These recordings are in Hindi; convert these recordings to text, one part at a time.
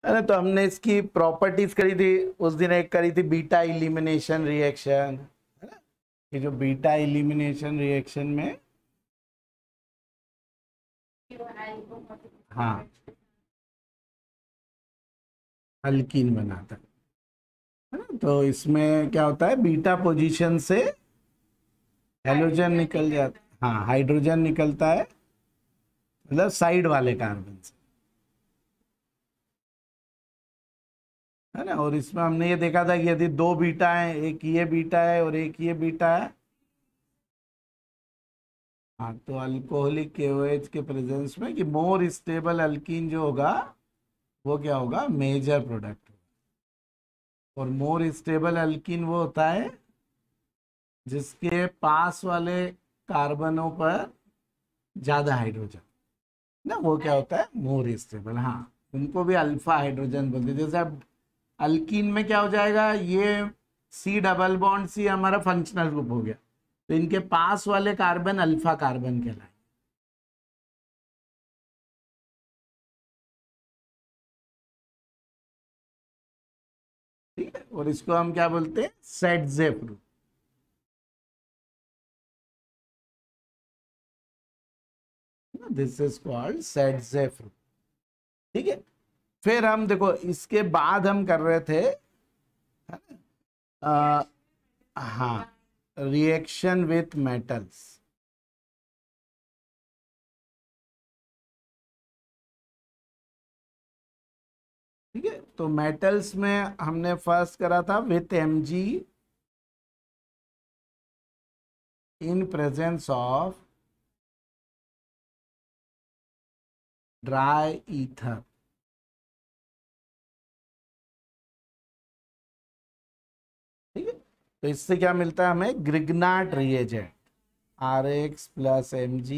अरे तो हमने इसकी प्रॉपर्टीज करी थी उस दिन, एक करी थी बीटा इलिमिनेशन रिएक्शन, है ना। ये जो बीटा इलिमिनेशन रिएक्शन में, हाँ, अल्कीन बनाता है ना। तो इसमें क्या होता है, बीटा पोजीशन से हेलोजन निकल जाता, हाँ, हाइड्रोजन निकलता है, मतलब साइड वाले कार्बन से, है ना। और इसमें हमने ये देखा था कि यदि दो बीटा है, एक ये बीटा है और एक ये बीटा है, हाँ, तो अल्कोहलिक KOH के प्रेजेंस में कि मोर स्टेबल अल्कीन जो होगा वो क्या होगा, मेजर प्रोडक्ट। और मोर स्टेबल अल्कीन वो होता है जिसके पास वाले कार्बनों पर ज्यादा हाइड्रोजन, ना, वो क्या होता है, मोर स्टेबल। हाँ, उनको भी अल्फा हाइड्रोजन बोलते हैं। जैसे अब अल्कीन में क्या हो जाएगा, ये C डबल बॉन्ड C हमारा फंक्शनल ग्रुप हो गया, तो इनके पास वाले कार्बन अल्फा कार्बन कहलाए। ठीक है, और इसको हम क्या बोलते हैं, set group. This is called set group. ठीक है, फिर हम देखो इसके बाद हम कर रहे थे, है ना, हाँ, रिएक्शन विथ मेटल्स। ठीक है, तो मेटल्स में हमने फर्स्ट करा था with Mg in presence of dry ether. ठीक है, तो इससे क्या मिलता है हमें, Grignard reagent RX plus Mg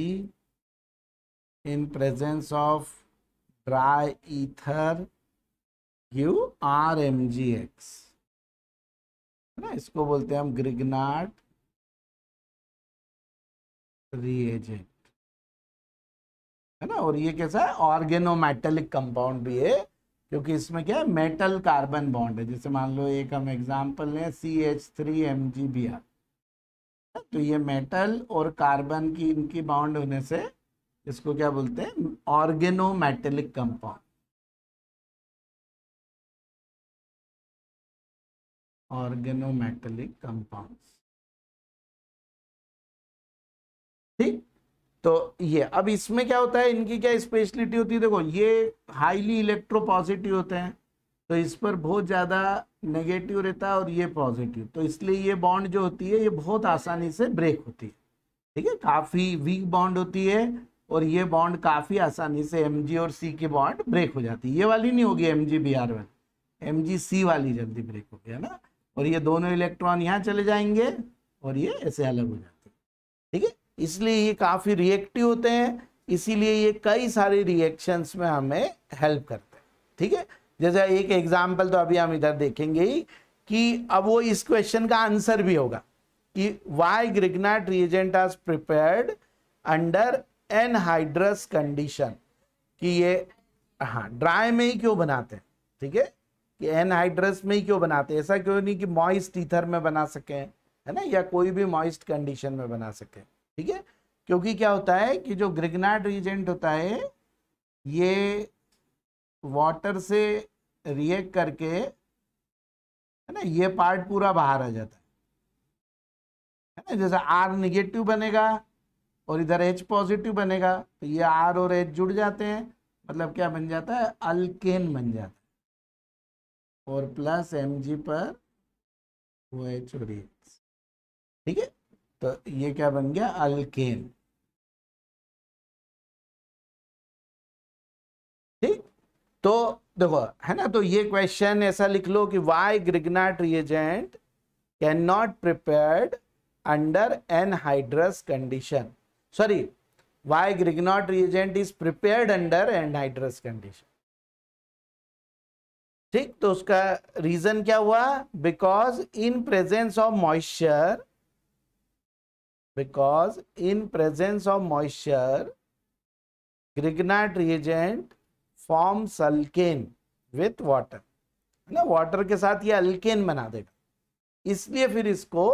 in presence of dry ether give RMgX, है ना। इसको बोलते हैं हम ग्रिग्नार्ड रिएजेंट, है ना। और ये कैसा है, ऑर्गेनोमेटेलिक कंपाउंड भी है, क्योंकि इसमें क्या है, मेटल कार्बन बॉन्ड है। जैसे मान लो एक हम एग्जांपल लें, CH3MgBr, तो ये मेटल और कार्बन की इनकी बॉन्ड होने से इसको क्या बोलते हैं, ऑर्गेनोमेटेलिक कंपाउंड, ऑर्गेनोमेटेलिक कंपाउंड। ठीक, तो ये अब इसमें क्या होता है, इनकी क्या स्पेशलिटी होती है, देखो ये हाईली इलेक्ट्रोपॉजिटिव होते हैं, तो इस पर बहुत ज्यादा नेगेटिव रहता है और ये पॉजिटिव, तो इसलिए ये बॉन्ड जो होती है ये बहुत आसानी से ब्रेक होती है। ठीक है, काफी वीक बॉन्ड होती है, और ये बॉन्ड काफी आसानी से Mg और C की बॉन्ड ब्रेक हो जाती है। ये वाली नहीं होगी MgBr वाली, MgC वाली जल्दी ब्रेक हो गया ना, और ये दोनों इलेक्ट्रॉन यहाँ चले जाएंगे और ये ऐसे अलग हो जाते हैं। ठीक है, इसलिए ये काफी रिएक्टिव होते हैं, इसीलिए ये कई सारी रिएक्शंस में हमें हेल्प करते हैं। ठीक है, जैसे एक एग्जांपल तो अभी हम इधर देखेंगे ही, कि अब वो इस क्वेश्चन का आंसर भी होगा कि why Grignard reagent are prepared under anhydrous condition, कि ये, हाँ, ड्राई में ही क्यों बनाते हैं। ठीक है, कि एनहाइड्रस में ही क्यों बनाते हैं, ऐसा क्यों नहीं कि मॉइस्ट ईथर में बना सके, है ना, या कोई भी मॉइस्ट कंडीशन में बना सके। ठीक है, क्योंकि क्या होता है कि जो ग्रिग्नार्ड रिएजेंट होता है ये वाटर से रिएक्ट करके, है ना, ये पार्ट पूरा बाहर आ जाता है ना। जैसे R निगेटिव बनेगा और इधर H पॉजिटिव बनेगा, तो ये R और H जुड़ जाते हैं, मतलब क्या बन जाता है, अल्केन बन जाता है, और प्लस Mg पर OH और H। ठीक है, तो ये क्या बन गया, अल्केन। ठीक, तो देखो, है ना, तो ये क्वेश्चन ऐसा लिख लो कि why Grignard reagent can not prepared under anhydrous condition, sorry, why Grignard reagent is prepared under anhydrous condition. ठीक, तो उसका रीजन क्या हुआ, because in presence of moisture, because in presence of moisture Grignard reagent forms alkane, with water, है ना, वाटर के साथ ये अल्केन बना देगा, इसलिए फिर इसको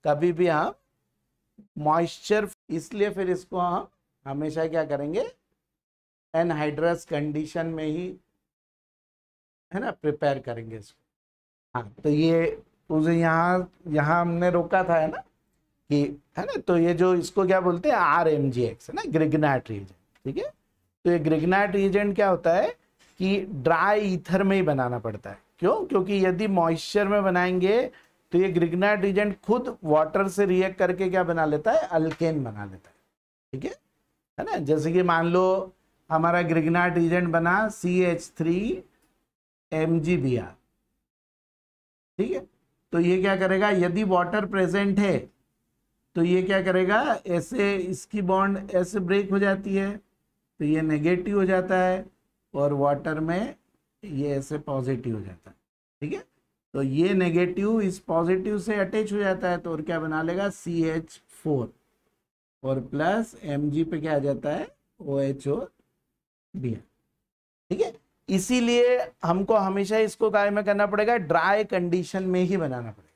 कभी भी हम मॉइस्चर, इसलिए फिर इसको हम हमेशा क्या करेंगे, एनहाइड्रस कंडीशन में ही, है ना, प्रिपेयर करेंगे इसको। हाँ, तो ये उसे यहाँ हमने रोका था, है ना, कि, है ना, तो ये जो इसको क्या बोलते हैं, RMGX, है ना, ग्रिग्नाट रिएजेंट, ठीक है। तो ये ग्रिग्नाट रिएजेंट क्या होता है कि ड्राई ईथर में ही बनाना पड़ता है। क्यों? क्योंकि यदि मॉइस्चर में बनाएंगे तो ये ग्रिग्नाट रिएजेंट खुद वाटर से रिएक्ट करके क्या बना लेता है, अल्केन बना लेता है, ठीक है ना। जैसे कि मान लो हमारा ग्रिग्नाट रिएजेंट बना CH3MgBr, ठीक है। तो ये क्या करेगा, यदि वाटर प्रेजेंट है तो ये क्या करेगा, ऐसे इसकी बॉन्ड ऐसे ब्रेक हो जाती है, तो ये नेगेटिव हो जाता है, और वाटर में ये ऐसे पॉजिटिव हो जाता है, ठीक है। तो ये नेगेटिव इस पॉजिटिव से अटैच हो जाता है, तो और क्या बना लेगा, CH4, और प्लस Mg पे क्या आ जाता है, OH और Br, ठीक है। इसीलिए हमको हमेशा इसको काय में करना पड़ेगा, ड्राई कंडीशन में ही बनाना पड़ेगा,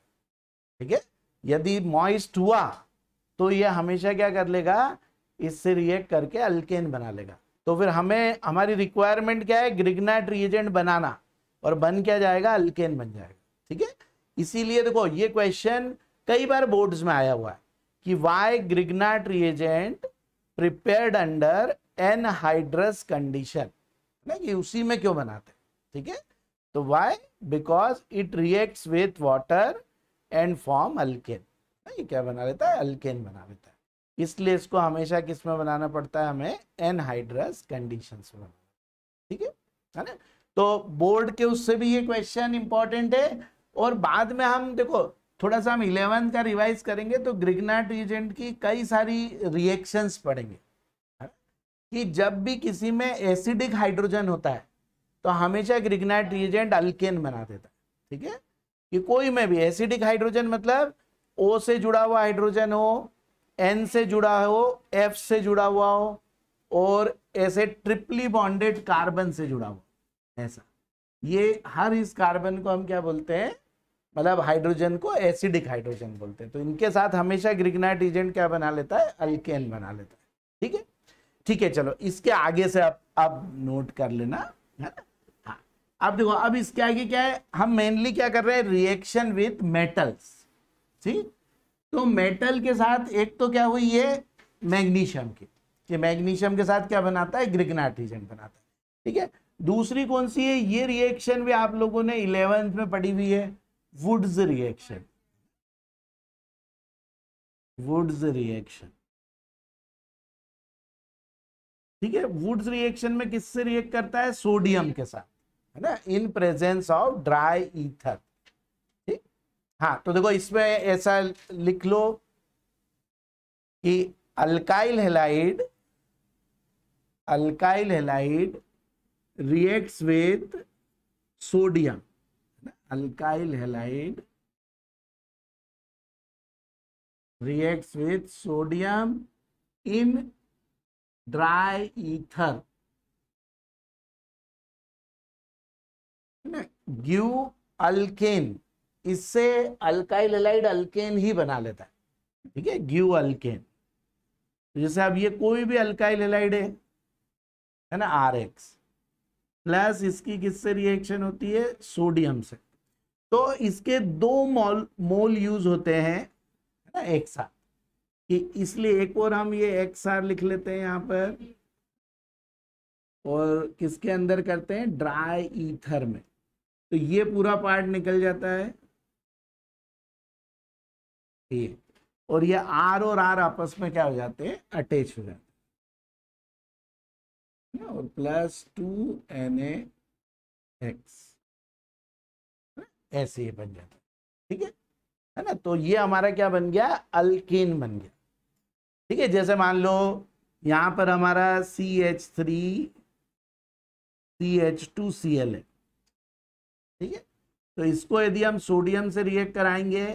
ठीक है। यदि मॉइस्ट हुआ तो ये हमेशा क्या कर लेगा, इससे रिएक्ट करके अल्केन बना लेगा। तो फिर हमें, हमारी रिक्वायरमेंट क्या है, ग्रिग्नाट रिएजेंट बनाना, और बन क्या जाएगा, अल्केन बन जाएगा, ठीक है। इसीलिए देखो ये क्वेश्चन कई बार बोर्ड्स में आया हुआ है कि why Grignard reagent prepared under anhydrous condition, ना, कि उसी में क्यों बनाते हैं, ठीक है। तो why, because it reacts with water and form alkane, ये क्या बना लेता है, अल्केन बना लेता है। इसलिए इसको हमेशा किस में बनाना पड़ता है, हमें एनहाइड्रस कंडीशंस में, ठीक है ना। तो बोर्ड के उससे भी ये क्वेश्चन इंपॉर्टेंट है। और बाद में हम देखो थोड़ा सा हम 11th का रिवाइज करेंगे तो ग्रिग्नाट रिएजेंट की कई सारी रिएक्शंस पढ़ेंगे, कि जब भी किसी में एसिडिक हाइड्रोजन होता है तो हमेशा ग्रिग्नाट रिएजेंट अल्केन बना देता है, ठीक है। कि कोई में भी एसिडिक हाइड्रोजन मतलब O से जुड़ा हुआ हाइड्रोजन हो, N से जुड़ा हो, F से जुड़ा हुआ हो, और ऐसे ट्रिपली बॉन्डेड कार्बन से जुड़ा हो, ऐसा, ये हर इस कार्बन को हम क्या बोलते हैं, मतलब हाइड्रोजन को एसिडिक हाइड्रोजन बोलते हैं। तो इनके साथ हमेशा ग्रिग्नाट रिएजेंट क्या बना लेता है, अल्केन बना लेता है, ठीक है। ठीक है, चलो इसके आगे से आप नोट कर लेना, है ना। हाँ, अब देखो, अब इसके आगे क्या है, हम मेनली क्या कर रहे हैं, रिएक्शन विथ मेटल्स, ठीक। तो मेटल के साथ एक तो क्या हुई है, मैग्नीशियम की, कि मैग्नीशियम के साथ क्या बनाता है, ग्रिग्नाट रिएजेंट बनाता है, ठीक है। दूसरी कौन सी है, ये रिएक्शन भी आप लोगों ने 11th में पढ़ी हुई है, वुड्स रिएक्शन, वुड्स रिएक्शन, ठीक है। वुड्स रिएक्शन में किससे रिएक्ट करता है, सोडियम के साथ, है ना, in presence of dry ether, ठीक। हाँ, तो देखो इसमें ऐसा लिख लो कि alkyl halide reacts with sodium, alkyl halide reacts with sodium in dry ether, give alkane, इससे अल्काइल हैलाइड अल्केन ही बना लेता है, ठीक है, गिव अल्केन। जैसे अब ये कोई भी अल्काइल हैलाइड है ना, RX प्लस इसकी किससे रिएक्शन होती है, सोडियम से, तो इसके 2 मोल यूज होते हैं ना एक साथ, कि इसलिए एक और हम ये XR लिख लेते हैं यहाँ पर, और किसके अंदर करते हैं, ड्राई ईथर में, तो ये पूरा पार्ट निकल जाता है ये, और ये R और R आपस में क्या हो जाते हैं, अटैच हो जाते हैं, और +2NaX ऐसे ये बन जाता है, ठीक है ना। तो ये हमारा क्या बन गया, अल्केन बन गया, ठीक है। जैसे मान लो यहां पर हमारा CH3CH2Cl है, ठीक है। तो इसको यदि हम सोडियम से रिएक्ट कराएंगे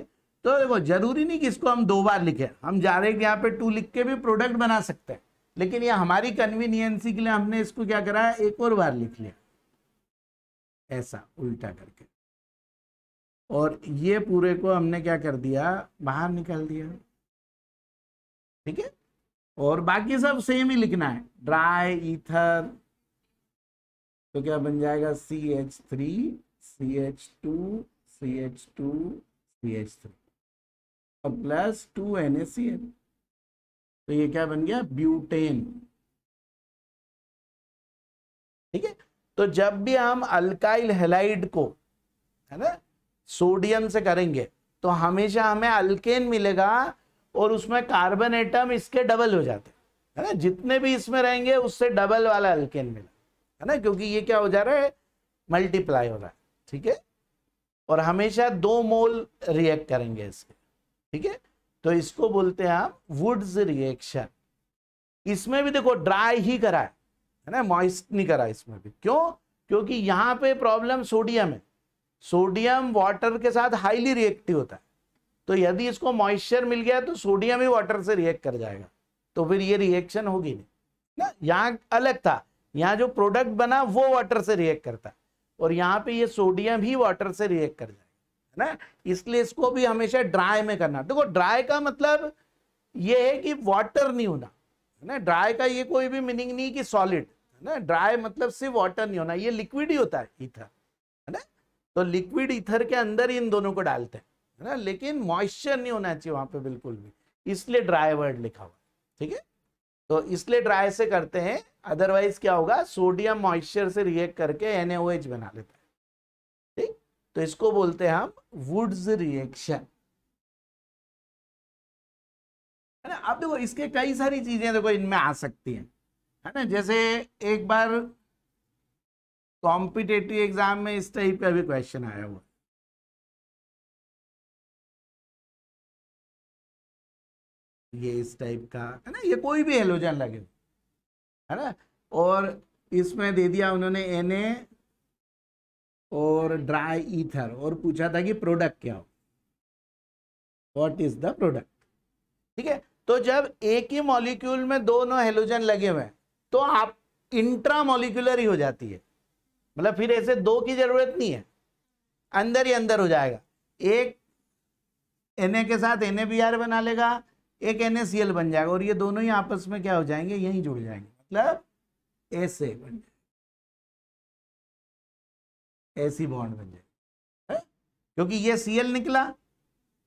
तो देखो जरूरी नहीं कि इसको हम 2 बार लिखें, हम डायरेक्ट यहाँ पे 2 लिख के भी प्रोडक्ट बना सकते हैं, लेकिन ये हमारी कन्वीनियंसी के लिए हमने इसको क्या करा, एक और बार लिख लिया, ऐसा उल्टा करके, और ये पूरे को हमने क्या कर दिया, बाहर निकाल दिया। ठीक है, और बाकी सब सेम ही लिखना है। ड्राई ईथर तो क्या बन जाएगा, CH3 CH2 CH2 CH3 और प्लस 2 NaCl, तो ये क्या बन गया, ब्यूटेन। ठीक है, तो जब भी हम अल्काइल हैलाइड को, है ना, सोडियम से करेंगे तो हमेशा हमें अल्केन मिलेगा और उसमें कार्बन एटम इसके डबल हो जाते हैं, है ना, जितने भी इसमें रहेंगे उससे डबल वाला अल्केन मिला, है ना, क्योंकि ये क्या हो जा रहा है, मल्टीप्लाई हो रहा है। ठीक है, और हमेशा 2 मोल रिएक्ट करेंगे इसके। ठीक है, तो इसको बोलते हैं हम वुड्स रिएक्शन। इसमें भी देखो ड्राई ही करा है ना, मॉइस्ट नहीं करा इसमें भी। क्यों? क्योंकि यहां पे प्रॉब्लम सोडियम है, सोडियम वाटर के साथ हाईली रिएक्टिव होता है, तो यदि इसको मॉइस्चर मिल गया तो सोडियम ही वाटर से रिएक्ट कर जाएगा, तो फिर ये रिएक्शन होगी नहीं ना। यहाँ अलग था, यहाँ जो प्रोडक्ट बना वो वाटर से रिएक्ट करता है, और यहाँ पे ये सोडियम ही वाटर से रिएक्ट कर जाएगा, है ना। इसलिए इसको भी हमेशा ड्राई में करना। देखो ड्राई का मतलब ये है कि वाटर नहीं होना, है ना। ड्राई का ये कोई भी मीनिंग नहीं कि सॉलिड, है ना। ड्राई मतलब सिर्फ वाटर नहीं होना, ये लिक्विड ही होता है ईथर, है ना। तो लिक्विड ईथर के अंदर ही इन दोनों को डालते हैं, है ना, लेकिन मॉइस्चर नहीं होना चाहिए वहां पे बिल्कुल भी, इसलिए ड्राई वर्ड लिखा हुआ। ठीक है, तो इसलिए ड्राई से करते हैं, अदरवाइज क्या होगा, सोडियम मॉइस्चर से रिएक्ट करके NaOH बना लेता है। ठीक, तो इसको बोलते हैं हम वुड्स रिएक्शन, है ना। अब देखो इसके कई सारी चीजें देखो इनमें आ सकती हैं, है ना। जैसे एक बार कॉम्पिटेटिव एग्जाम में इस टाइप का भी क्वेश्चन आया हुआ, ये इस टाइप का, है ना, ये कोई भी हेलोजन लगे, है ना, और इसमें दे दिया उन्होंने Na और ड्राई ईथर, और पूछा था कि प्रोडक्ट क्या हो, व्हाट इज द प्रोडक्ट। ठीक है, तो जब एक ही मॉलिक्यूल में दोनों हेलोजन लगे हुए हैं तो आप इंट्रा मॉलिक्यूलर ही हो जाती है, मतलब फिर ऐसे 2 की जरूरत नहीं है, अंदर ही अंदर हो जाएगा। एक Na के साथ NaBr बना लेगा, एक NaCl बन जाएगा, और ये दोनों ही आपस में क्या हो जाएंगे, यहीं जुड़ जाएंगे, मतलब ऐसे बन जाएगा, ऐसी बॉन्ड बन जाएगी, क्योंकि ये Cl निकला,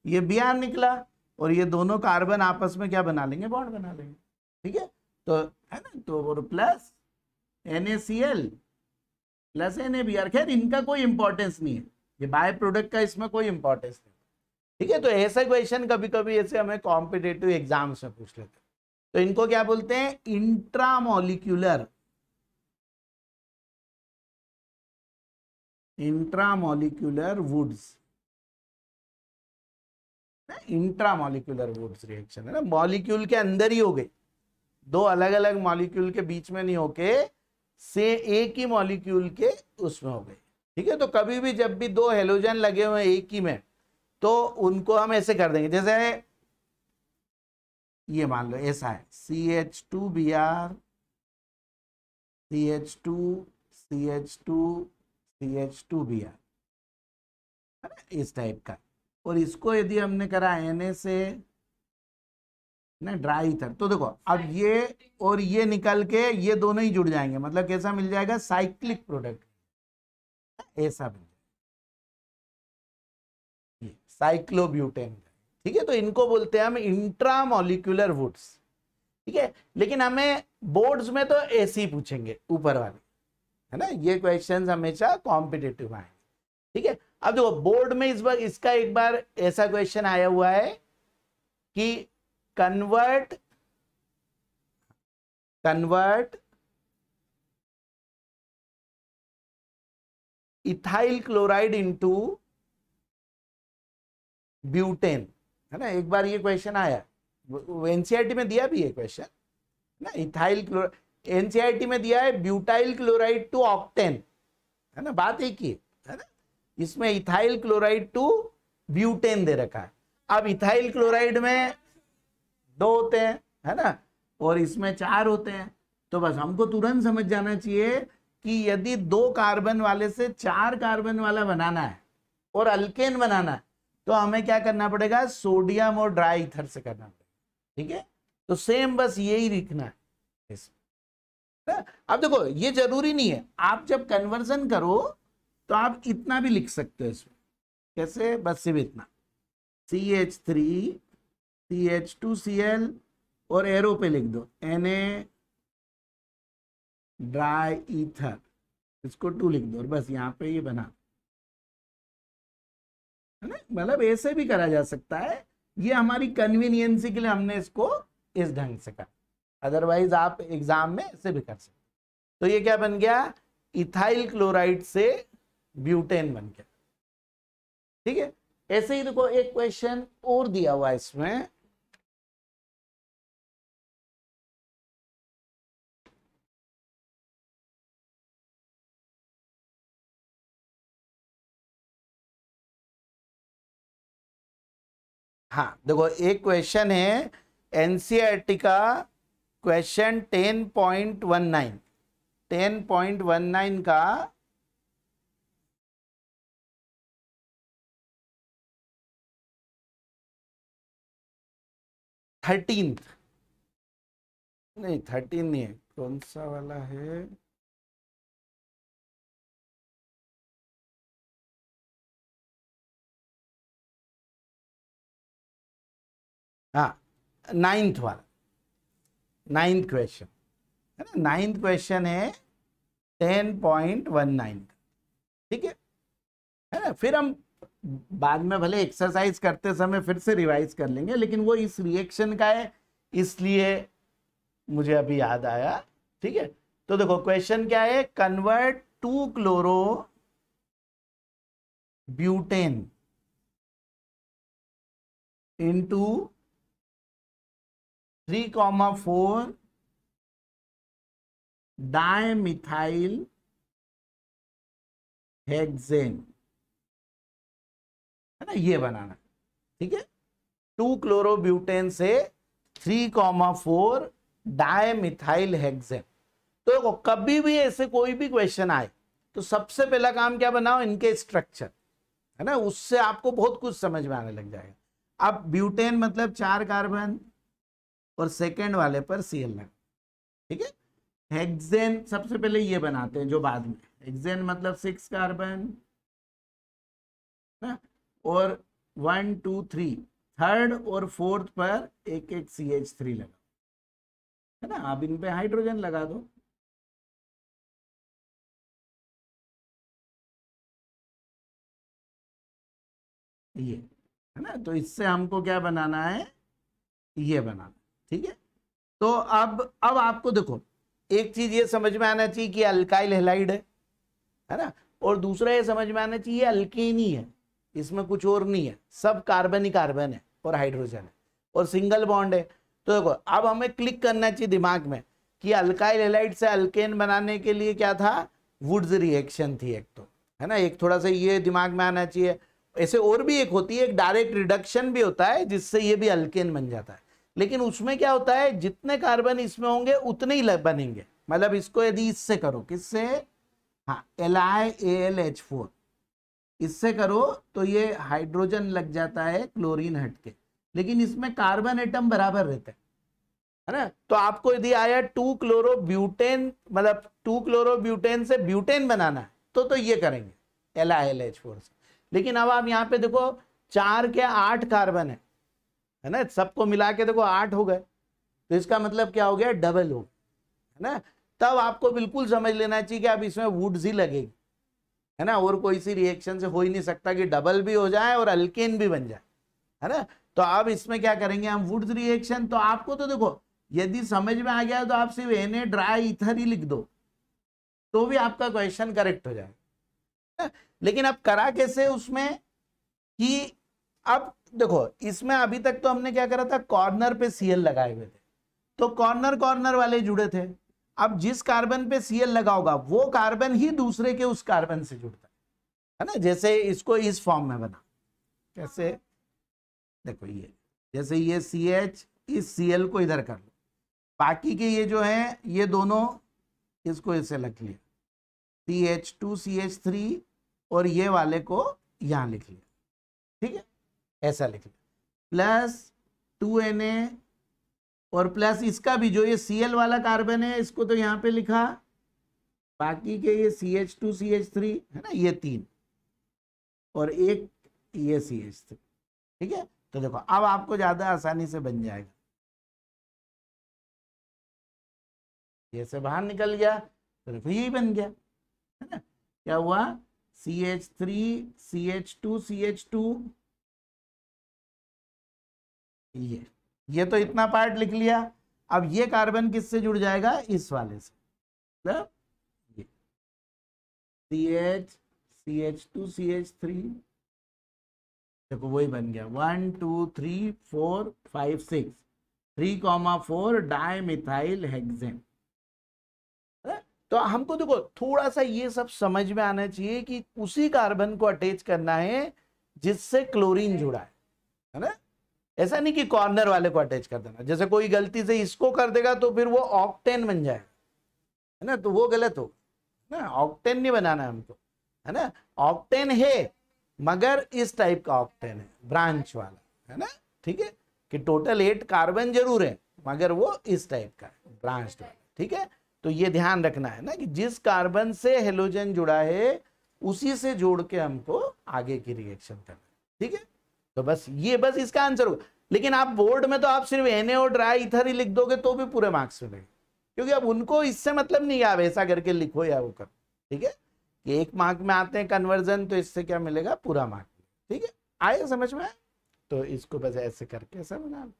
ये Br निकला, और ये दोनों कार्बन आपस में क्या बना लेंगे, बॉन्ड बना लेंगे। ठीक है, तो है ना, तो प्लस NaCl प्लस NaBr, खैर इनका कोई इंपॉर्टेंस नहीं है, ये बाय प्रोडक्ट का इसमें कोई इंपॉर्टेंस नहीं। ठीक है, तो ऐसा क्वेश्चन कभी कभी ऐसे हमें कॉम्पिटेटिव एग्जाम्स में पूछ लेते हैं, तो इनको क्या बोलते हैं, intramolecular, intramolecular Wurtz, intramolecular Wurtz reaction, है ना, मॉलिक्यूल के अंदर ही हो गई, 2 अलग अलग मॉलिक्यूल के बीच में नहीं होके से एक ही मॉलिक्यूल के उसमें हो गई। ठीक है, तो कभी भी जब भी 2 हेलोजन लगे हुए एक ही में, तो उनको हम ऐसे कर देंगे, जैसे ये मान लो ऐसा है, CH2Br CH2 CH2 CH2Br, है ना, इस टाइप का। और इसको यदि हमने करा Na से ना ड्राई ईथर, तो देखो अब ये और ये निकल के ये दोनों ही जुड़ जाएंगे, मतलब कैसा मिल जाएगा, साइक्लिक प्रोडक्ट, ऐसा बन जाएगा, साइक्लोब्यूटेन। ठीक है, तो इनको बोलते हैं हम इंट्रामॉलिक्यूलर वुड्स। ठीक है, लेकिन हमें बोर्ड्स में तो ऐसे ही पूछेंगे ऊपर वाले, है ना, ये क्वेश्चंस हमेशा कॉम्पिटिटिव आएंगे। ठीक है, अब देखो बोर्ड में इस बार इसका एक बार ऐसा क्वेश्चन आया हुआ है कि convert ethyl chloride into butane, है ना, एक बार ये क्वेश्चन आया, एनसीईआरटी में दिया भी है क्वेश्चन ना, इथाइल क्लोराइड, एनसीईआरटी में दिया है ब्यूटाइल क्लोराइड टू ऑक्टेन, है ना, बात एक ही है ना, इसमें इथाइल क्लोराइड टू ब्यूटेन दे रखा है। अब इथाइल क्लोराइड में 2 होते हैं, है ना, और इसमें 4 होते हैं, तो बस हमको तुरंत समझ जाना चाहिए कि यदि 2 कार्बन वाले से 4 कार्बन वाला बनाना है और अल्केन बनाना है तो हमें क्या करना पड़ेगा, सोडियम और ड्राई ईथर से करना पड़ेगा। ठीक है, तो सेम बस यही लिखना है इसमें। अब देखो ये जरूरी नहीं है, आप जब कन्वर्जन करो तो आप इतना भी लिख सकते हो इसमें। कैसे, बस सिर्फ इतना CH3 CH2Cl और एरो पे लिख दो Na ड्राई ईथर, इसको 2 लिख दो और बस यहाँ पे ये बना, है ना। मतलब ऐसे भी करा जा सकता है, ये हमारी कन्वीनियंसी के लिए हमने इसको इस ढंग से करा, अदरवाइज आप एग्जाम में ऐसे भी कर सकते। तो ये क्या बन गया, इथाइल क्लोराइड से ब्यूटेन बन गया। ठीक है, ऐसे ही देखो एक क्वेश्चन और दिया हुआ है इसमें, हाँ देखो एक क्वेश्चन है एनसीईआरटी का क्वेश्चन 10.19 का 13th नहीं 13 नहीं है, कौन सा वाला है, हाँ 9th वाला, 9th क्वेश्चन है ना, 9th क्वेश्चन है 10.19। ठीक है ना। फिर हम बाद में भले एक्सरसाइज करते समय फिर से रिवाइज कर लेंगे, लेकिन वो इस रिएक्शन का है इसलिए मुझे अभी याद आया। ठीक है, तो देखो क्वेश्चन क्या है, convert 2 chloro butane into 3,4 dimethyl hexane, है ना, ये बनाना। ठीक है, 2 क्लोरोब्यूटेन से 3,4 डायमिथाइल हेक्सेन। तो देखो कभी भी ऐसे कोई भी क्वेश्चन आए तो सबसे पहला काम क्या बनाओ, इनके स्ट्रक्चर, है ना, उससे आपको बहुत कुछ समझ में आने लग जाएगा। अब ब्यूटेन मतलब 4 कार्बन और सेकेंड वाले पर Cl लगा। ठीक है, हेक्सेन सबसे पहले ये बनाते हैं जो बाद में, हेक्सेन मतलब 6 कार्बन ना, और 1 2 3 थर्ड और फोर्थ पर एक एक CH3 लगा, है ना। अब इन पे हाइड्रोजन लगा दो, ये, है ना। तो इससे हमको क्या बनाना है, ये बनाना। ठीक है, तो अब आपको देखो एक चीज ये समझ में आना चाहिए कि अल्काइल हैलाइड है ना, और दूसरा ये समझ में आना चाहिए अल्केन ही है, इसमें कुछ और नहीं है, सब कार्बन ही कार्बन है और हाइड्रोजन है और सिंगल बॉन्ड है। तो देखो अब हमें क्लिक करना चाहिए दिमाग में कि अल्काइल हैलाइड से अल्केन बनाने के लिए क्या था, वुड्स रिएक्शन थी एक, तो है ना, एक थोड़ा सा ये दिमाग में आना चाहिए। ऐसे और भी एक होती है, एक डायरेक्ट रिडक्शन भी होता है जिससे ये भी अल्केन बन जाता है, लेकिन उसमें क्या होता है, जितने कार्बन इसमें होंगे उतने ही बनेंगे। मतलब इसको यदि इससे करो, किससे, हाँ LiAlH4 इससे करो तो ये हाइड्रोजन लग जाता है क्लोरीन हट के, लेकिन इसमें कार्बन एटम बराबर रहते हैं, है ना। तो आपको यदि आया 2 क्लोरोब्यूटेन, मतलब 2 क्लोरोब्यूटेन से ब्यूटेन बनाना है तो ये करेंगे LiLH4 से। लेकिन अब आप यहाँ पे देखो 4 के 8 कार्बन है ना, सबको मिला के देखो 8 हो गए, तो इसका मतलब क्या हो गया, डबल हो गया, है ना। तब आपको बिल्कुल समझ लेना चाहिए कि अब इसमें वुड्स ही लगेगी, है ना, और कोई सी रिएक्शन से हो ही नहीं सकता कि डबल भी हो जाए और अल्केन भी बन जाए, है ना। तो अब इसमें क्या करेंगे हम, वुड्स रिएक्शन। तो आपको तो देखो यदि समझ में आ गया तो आप सिर्फ Na ड्राई ईथर ही लिख दो तो भी आपका क्वेश्चन करेक्ट हो जाएगा। लेकिन अब करा कैसे उसमें कि, अब देखो इसमें अभी तक तो हमने क्या करा था, कॉर्नर पे Cl लगाए हुए थे, तो कॉर्नर कॉर्नर वाले जुड़े थे। अब जिस कार्बन पे Cl लगा होगा वो कार्बन ही दूसरे के उस कार्बन से जुड़ता है ना। जैसे इसको इस फॉर्म में बना, कैसे, देखो ये जैसे ये CH इस Cl को इधर कर लो, बाकी के ये जो है ये दोनों इसको इसे लग लिया, CH2CH3 और ये वाले को यहां लिख लिया, ठीक है, ऐसा लिख लिया, प्लस 2Na और प्लस इसका भी जो ये Cl वाला कार्बन है इसको तो यहां पे लिखा, बाकी के ये CH2CH3 है ना, ये 3 और एक ये CH3, ठीक है। तो देखो अब आपको ज्यादा आसानी से बन जाएगा, ये से बाहर निकल गया तो देखो यही बन गया, है ना। क्या हुआ, CH3 CH2 CH2, ये तो इतना पार्ट लिख लिया। अब ये कार्बन किससे जुड़ जाएगा, इस वाले से, मतलब ये CH CH2 CH3, देखो वही बन गया 1 2 3 4 5 6 3,4 डाइमिथाइल हेक्सेन। तो हमको देखो थोड़ा सा ये सब समझ में आना चाहिए कि उसी कार्बन को अटैच करना है जिससे क्लोरीन जुड़ा है ना। ऐसा नहीं कि कॉर्नर वाले को अटैच कर देना, जैसे कोई गलती से इसको कर देगा तो फिर वो ऑक्टेन बन जाएगा, है ना, तो वो गलत हो ना, ऑक्टेन नहीं बनाना है हमको, है ना। ऑक्टेन है मगर इस टाइप का ऑक्टेन है, ब्रांच वाला, है ना, ठीक है, कि टोटल 8 कार्बन जरूर है मगर वो इस टाइप का है, ब्रांच्ड वाला, ठीक है। तो ये ध्यान रखना है ना कि जिस कार्बन से हेलोजन जुड़ा है उसी से जोड़ के हमको आगे की रिएक्शन करना, ठीक है। तो बस ये बस इसका आंसर होगा। लेकिन आप बोर्ड में तो आप सिर्फ Na और ड्राई ईथर ही लिख दोगे तो भी पूरे मार्क्स मिलेंगे, क्योंकि अब उनको इससे मतलब नहीं, आप ऐसा करके लिखो या वो करो, ठीक है, कि 1 मार्क में आते हैं कन्वर्जन, तो इससे क्या मिलेगा, पूरा मार्क, ठीक है। आए समझ में, तो इसको बस ऐसे करके ऐसा बना लो,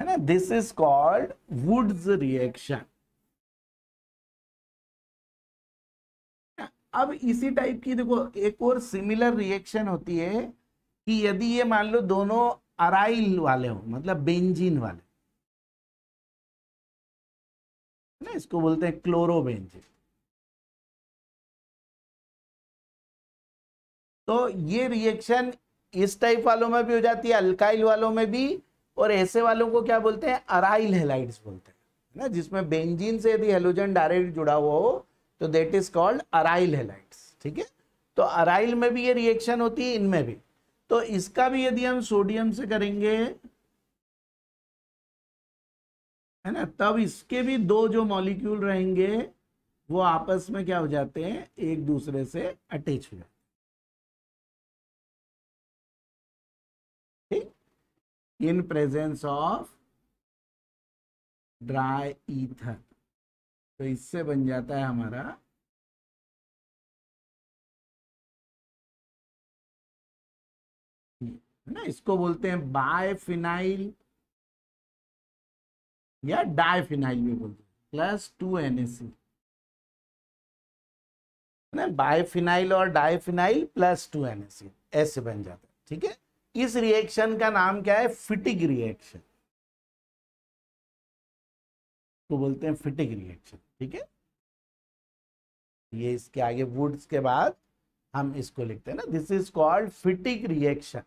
है ना। This is called Wurtz reaction. अब इसी टाइप की देखो एक और सिमिलर रिएक्शन होती है कि यदि ये मान लो दोनों अराइल वाले हो, मतलब बेंजीन वाले, ना, इसको बोलते हैं क्लोरोबेंजीन। तो ये रिएक्शन इस टाइप वालों में भी हो जाती है, अल्काइल वालों में भी, और ऐसे वालों को क्या बोलते हैं, अराइल हेलाइड्स बोलते हैं, ना, जिसमें बेंजीन से यदि हेलोजन डायरेक्ट जुड़ा हुआ हो तो that is called aryl halides, ठीक है। तो अराइल में भी ये रिएक्शन होती है, इनमें भी। तो इसका भी यदि हम सोडियम से करेंगे, है ना, तब इसके भी 2 जो मॉलिक्यूल रहेंगे वो आपस में क्या हो जाते हैं, एक दूसरे से अटैच हो जाते हैं, ठीक, in presence of dry ether. तो इससे बन जाता है हमारा ना, इसको बोलते हैं बायफिनाइल या डायफिनाइल भी बोलते हैं, प्लस 2NaC, ना, बायफिनाइल और डायफिनाइल प्लस 2NaC ऐसे बन जाता है, ठीक है। इस रिएक्शन का नाम क्या है, फिटिक रिएक्शन, तो बोलते हैं फिटिक रिएक्शन, ठीक है। ये इसके आगे वुड्स के बाद हम इसको लिखते हैं ना, दिस इज कॉल्ड फिटिक रिएक्शन।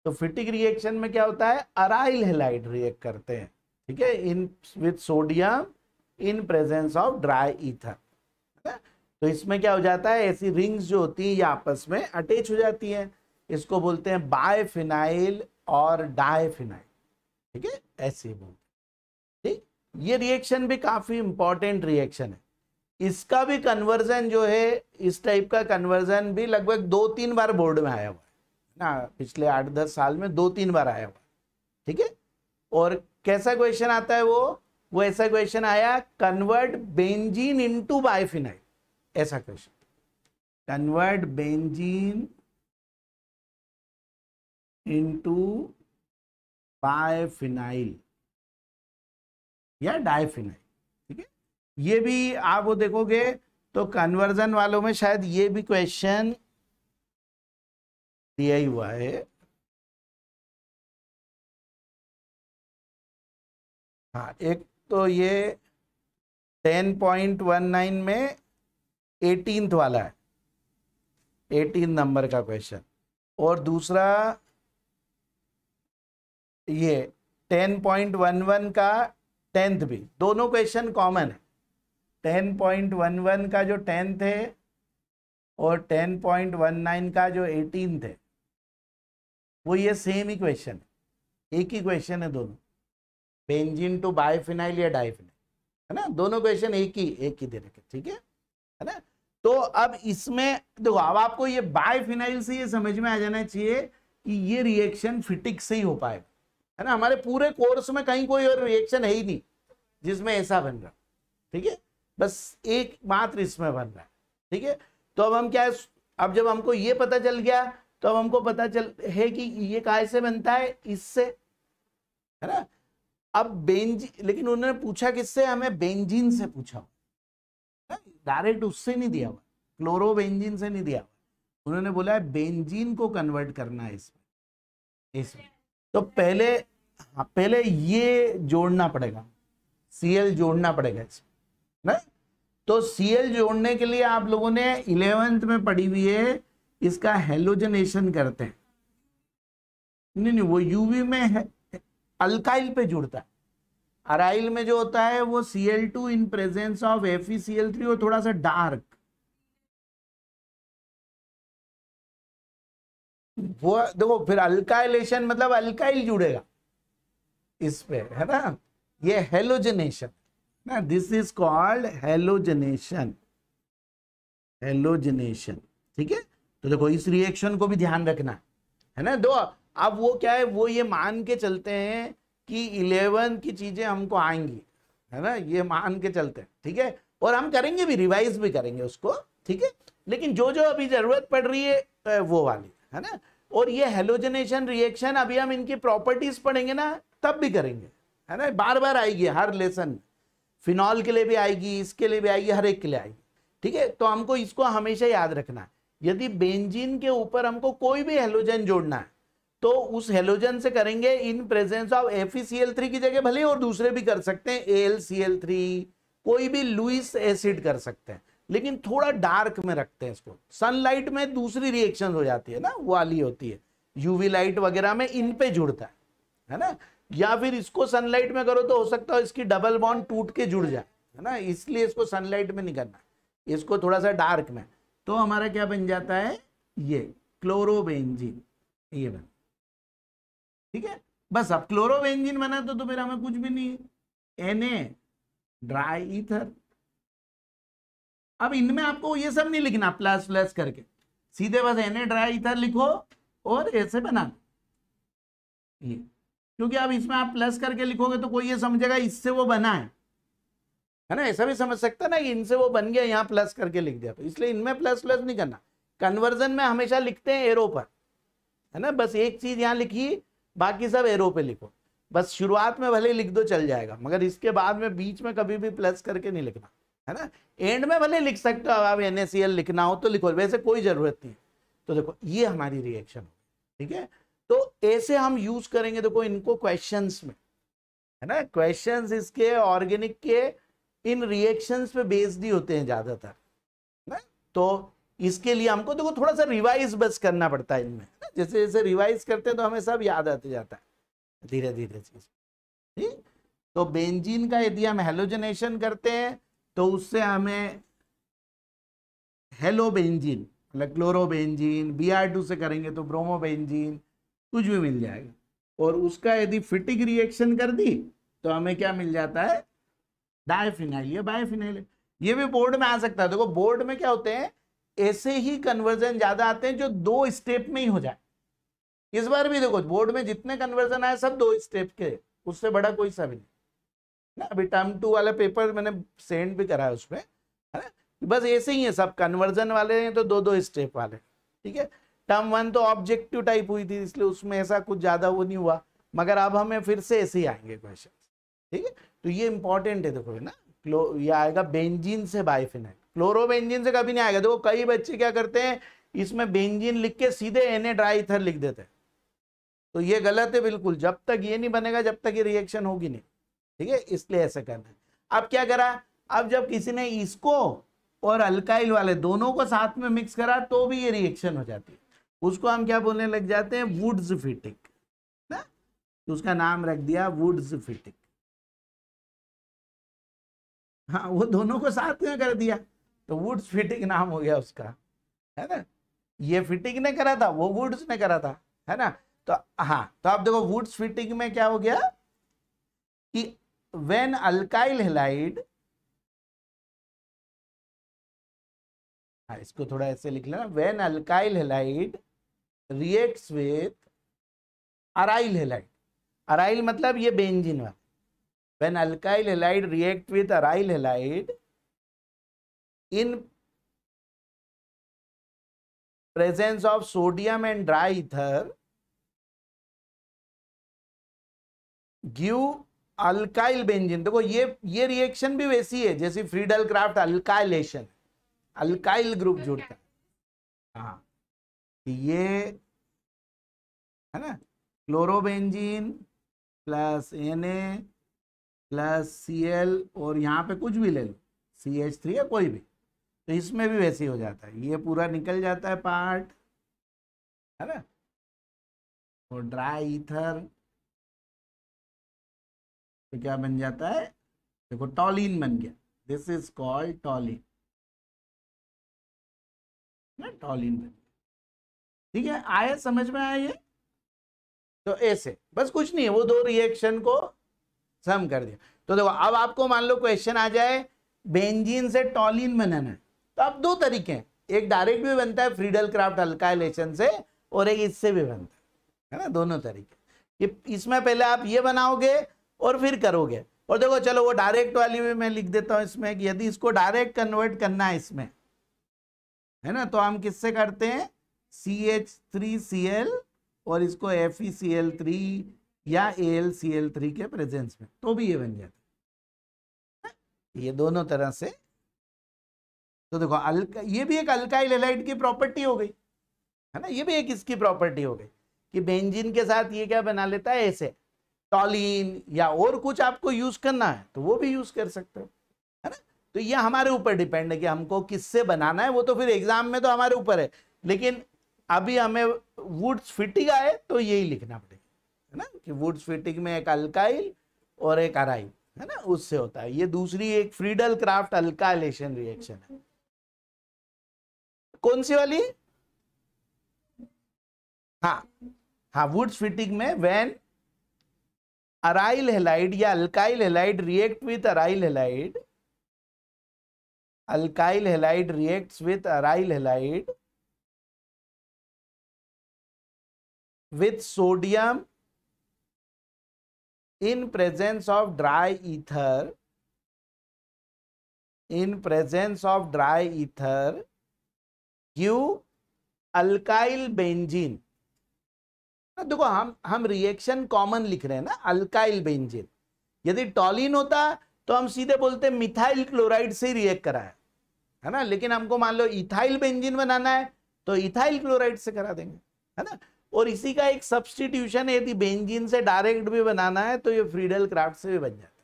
तो फिटिक रिएक्शन में क्या होता है, अराइल हेलाइड रिएक्ट करते हैं, ठीक है, in with sodium in presence of dry ether. तो इसमें क्या हो जाता है, ऐसी रिंग्स जो होती है ये आपस में अटैच हो जाती हैं, इसको बोलते हैं बायफिनाइल और डायफिनाइल, ठीक है, ऐसे बोलते हैं, ठीक। ये रिएक्शन भी काफी इंपॉर्टेंट रिएक्शन है। इसका भी कन्वर्जन जो है, इस टाइप का कन्वर्जन भी लगभग 2-3 बार बोर्ड में आया हुआ है ना, पिछले 8-10 साल में 2-3 बार आया हुआ है, ठीक है। और कैसा क्वेश्चन आता है, वो ऐसा क्वेश्चन आया, कन्वर्ट बेंजीन इनटू बायफिनाइल, ऐसा क्वेश्चन, कन्वर्ट बेंजीन इनटू बायफिनाइल या डायफिनाइल, ठीक है। ये भी आप वो देखोगे तो कन्वर्जन वालों में शायद ये भी क्वेश्चन दिया ही हुआ है, हाँ। एक तो ये 10.19 में 18th वाला है, 18 नंबर का क्वेश्चन, और दूसरा ये 10.11 का 10th भी, दोनों क्वेश्चन कॉमन है। 10.11 का जो 10th है और 10.19 का जो 18th है, वो ये सेम ही क्वेश्चन है, एक ही क्वेश्चन है दोनों, बेंजीन टू बाइफिनाइल या डाइफिनाइल, है ना, दोनों क्वेश्चन एक ही दे रखे, ठीक है ना। तो अब इसमें देखो, अब आपको ये बाइफिनाइल से ये समझ में आ जाना चाहिए कि ये रिएक्शन फिटिक से ही हो पाएगा, है ना। हमारे पूरे कोर्स में कहीं कोई और रिएक्शन है ही नहीं जिसमें ऐसा बन रहा, ठीक है, बस एक मात्र इसमें बन रहा है, ठीक है। तो अब हम क्या है, अब जब हमको ये पता चल गया तो अब हमको पता चल है कि ये काहे से बनता है, इससे, है ना। अब बेंजीन, लेकिन उन्होंने पूछा किससे, हमें बेंजीन से पूछा, डायरेक्ट उससे नहीं दिया हुआ, क्लोरोबेंजीन से नहीं दिया हुआ, उन्होंने बोला है बेंजीन को कन्वर्ट करना है इसमें। तो पहले ये जोड़ना पड़ेगा, Cl जोड़ना पड़ेगा इसमें, ना। तो Cl जोड़ने के लिए आप लोगों ने 11th में पढ़ी हुई है, इसका हेलोजनेशन करते हैं, नहीं वो यूवी में है, अल्काइल पे जुड़ता है, अराइल में जो होता है वो Cl2 in presence of FeCl3 और थोड़ा सा डार्क, वो देखो फिर अल्काइलेशन मतलब अल्काइल जुड़ेगा इस पे, है ना, ये हेलोजनेशन ना, दिस इज कॉल्ड हेलोजनेशन, ठीक है। तो देखो इस रिएक्शन को भी ध्यान रखना है ना। दो अब वो क्या है, वो ये मान के चलते हैं कि 11 की चीजें हमको आएंगी, है ना, ये मान के चलते हैं, ठीक है, और हम करेंगे भी, रिवाइज भी करेंगे उसको, ठीक है, लेकिन जो जो अभी जरूरत पड़ रही है वो वाली, है ना। और ये हेलोजनेशन रिएक्शन अभी हम इनकी प्रॉपर्टीज पढ़ेंगे ना, तब भी करेंगे, है ना, बार बार आएगी हर लेसन, फिनॉल के लिए भी आएगी, इसके लिए भी आएगी, हर एक के लिए आएगी, ठीक है। तो हमको इसको हमेशा याद रखना है, यदि बेंजीन के ऊपर हमको कोई भी हेलोजन जोड़ना है तो उस हेलोजन से करेंगे इन प्रेजेंस ऑफ FeCl3 की जगह भले और दूसरे भी कर सकते हैं, AlCl3, कोई भी लुईस एसिड कर सकते हैं, लेकिन थोड़ा डार्क में रखते हैं इसको। सनलाइट में दूसरी रिएक्शन हो जाती है ना, वो वाली होती है, यूवी लाइट वगैरह में इन पे जुड़ता है ना, या फिर इसको सनलाइट में करो तो हो सकता है इसकी डबल बॉन्ड टूट के जुड़ जाए, है ना, इसलिए इसको सनलाइट में नहीं करना, इसको थोड़ा सा डार्क में। तो हमारा क्या बन जाता है, ये क्लोरोबेंजीन, ये बन, ठीक है। बस अब क्लोरोबेंजीन बना तो फिर हमें कुछ भी नहीं, Na ड्राई ईथर। अब इनमें आपको ये सब नहीं लिखना प्लस प्लस करके, सीधे बस Na ड्राई ईथर लिखो और ऐसे बना ये, क्योंकि अब इसमें आप प्लस करके लिखोगे तो कोई ये समझेगा इससे वो बना है ना, ऐसा भी समझ सकता है ना कि इनसे वो बन गया, यहाँ प्लस करके लिख दिया, तो इसलिए इनमें प्लस प्लस नहीं करना। कन्वर्जन में हमेशा लिखते हैं एरो पर, है ना, बस एक चीज यहाँ लिखी, बाकी सब एरो पे लिखो, बस शुरुआत में भले लिख दो चल जाएगा, मगर इसके बाद में बीच में कभी भी प्लस करके नहीं लिखना, है ना। एंड में भले लिख सकते हो, अब NaCl लिखना हो तो लिखो, वैसे कोई जरूरत नहीं। तो देखो ये हमारी रिएक्शन, ठीक है। तो ऐसे हम यूज करेंगे, देखो इनको क्वेश्चंस में, है ना, क्वेश्चंस इसके ऑर्गेनिक के इन रिएक्शंस पे बेस्ड ही होते हैं ज्यादातर ना। तो इसके लिए हमको देखो थोड़ा सा रिवाइज बस करना पड़ता है इनमें, जैसे जैसे रिवाइज करते हैं तो हमें सब याद आते जाता है धीरे धीरे चीज, ठीक। तो बेंजीन का यदि हम हेलोजनेशन करते हैं तो उससे हमें हेलोबेंजीन मतलब क्लोरोबेंजीन, Br2 से करेंगे तो ब्रोमोबेंजीन, कुछ भी मिल जाएगा। और उसका यदि फिटिक रिएक्शन कर दी तो हमें क्या मिल जाता है, डाइफिनाइल या बाइफिनाइल। ये भी बोर्ड में आ सकता है, देखो बोर्ड में क्या होते हैं, ऐसे ही कन्वर्जन ज्यादा आते हैं जो 2 स्टेप में ही हो जाए। इस बार भी देखो बोर्ड में जितने कन्वर्जन आए सब 2 स्टेप के, उससे बड़ा कोई सा भी नहीं ना। अभी टर्म 2 वाला पेपर मैंने सेंड भी करा है उसमें, है ना, बस ऐसे ही है सब, कन्वर्जन वाले हैं तो 2-2 स्टेप वाले, ठीक है। टर्म 1 तो ऑब्जेक्टिव टाइप हुई थी इसलिए उसमें ऐसा कुछ ज्यादा वो नहीं हुआ, मगर अब हमें फिर से ऐसे ही आएंगे क्वेश्चन, ठीक है। तो ये इंपॉर्टेंट है, देखो है ना, ये आएगा बेंजीन से बाइफिनाइल, क्लोरोबेंजीन से कभी नहीं आएगा। देखो कई बच्चे क्या करते हैं, इसमें बेंजीन लिख के सीधे Na ड्राई ईथर लिख देते हैं, तो ये गलत है बिल्कुल, जब तक ये नहीं बनेगा जब तक ये रिएक्शन होगी नहीं, ठीक है, इसलिए ऐसा करना है। अब क्या करा, अब जब किसी ने इसको और अल्काइल वाले दोनों को साथ में मिक्स करा तो भी ये रिएक्शन हो जाती है, उसको हम क्या बोलने लग जाते हैं, वुड्स फिटिक ना। तो उसका नाम रख दिया वुड्स फिटिक। हाँ, वो दोनों को साथ में कर दिया तो वुड्स फिटिक नाम हो गया उसका, है ना। ये फिटिक ने करा था, वो वुड्स ने करा था, है ना। तो हाँ, तो आप देखो वुड्स फिटिक में क्या हो गया कि व्हेन अल्काइल हैलाइड, हाँ इसको थोड़ा ऐसे लिख लेना, when alkyl halide reacts with aryl halide, aryl मतलब ये बेंजीन वाला, when alkyl halide react with aryl halide in presence of sodium and dry ether give alkyl benzene. देखो ये रिएक्शन भी वैसी है जैसे Friedel craft alkylation, alkyl group जुड़ता है। हाँ, ये है ना, chlorobenzene plus Na plus Cl, और यहाँ पे कुछ भी ले लो CH3 या कोई भी, तो इसमें भी वैसे ही हो जाता है, ये पूरा निकल जाता है पार्ट, है ना। और ड्राई ईथर तो क्या बन जाता है, देखो टॉलिन बन गया, दिस इज कॉल्ड टॉलिन, टॉलिन बन गया। ठीक है, आया समझ में आया ये। तो ऐसे बस कुछ नहीं है, वो दो रिएक्शन को सम कर दिया। तो देखो अब आपको मान लो क्वेश्चन आ जाए बेंजीन से टॉलिन बनाना है, तो अब दो तरीके हैं, एक डायरेक्ट भी बनता है फ्रीडल क्राफ्ट अल्काइलेशन से, और एक इससे भी बनता है ना, दोनों तरीके। ये इसमें पहले आप ये बनाओगे और फिर करोगे। और देखो चलो वो डायरेक्ट वाली भी मैं लिख देता हूं इसमें कि यदि इसको डायरेक्ट कन्वर्ट करना है इसमें, है ना, तो हम किससे करते हैं, CH3Cl और इसको FeCl3 या AlCl3 के प्रेजेंस में, तो भी ये बन जाता है, ये दोनों तरह से। तो देखो ये भी एक अल्काइल हैलाइड की प्रॉपर्टी हो गई, है ना, ये भी एक इसकी प्रॉपर्टी हो गई कि बेंजीन के साथ ये क्या बना लेता है, ऐसे टॉलिन, या और कुछ आपको यूज करना है तो वो भी यूज कर सकते हो, है ना। तो ये हमारे ऊपर डिपेंड है कि हमको किससे बनाना है, वो तो फिर एग्जाम में तो हमारे ऊपर है, लेकिन अभी हमें वुड्स फिटिक आए तो यही लिखना पड़ेगा, है ना, कि वुड्स फिटिक में एक अल्काइल और एक अराइल, है ना, उससे होता है। ये दूसरी एक फ्रीडल क्राफ्ट अल्काइलेशन रिएक्शन है। कौन सी वाली, हाँ हाँ, वुड्स फिटिक में व्हेन अराइल हैलाइड या alkyl halide react with aryl halide, alkyl halide reacts with aryl halide with sodium in presence of dry ether, in presence of dry ether give alkyl benzene। देखो हम रिएक्शन कॉमन लिख रहे हैं ना, अल्काइल बेंजीन। यदि टॉलिन होता तो हम सीधे बोलते मिथाइल क्लोराइड से रिएक्ट करा है ना, लेकिन हमको मान लो इथाइल बेंजीन बनाना है तो इथाइल क्लोराइड से करा देंगे, है ना। और इसी का एक सब्स्टिट्यूशन है, यदि बेंजीन से डायरेक्ट भी बनाना है तो ये फ्रीडल क्राफ्ट से भी बन जाता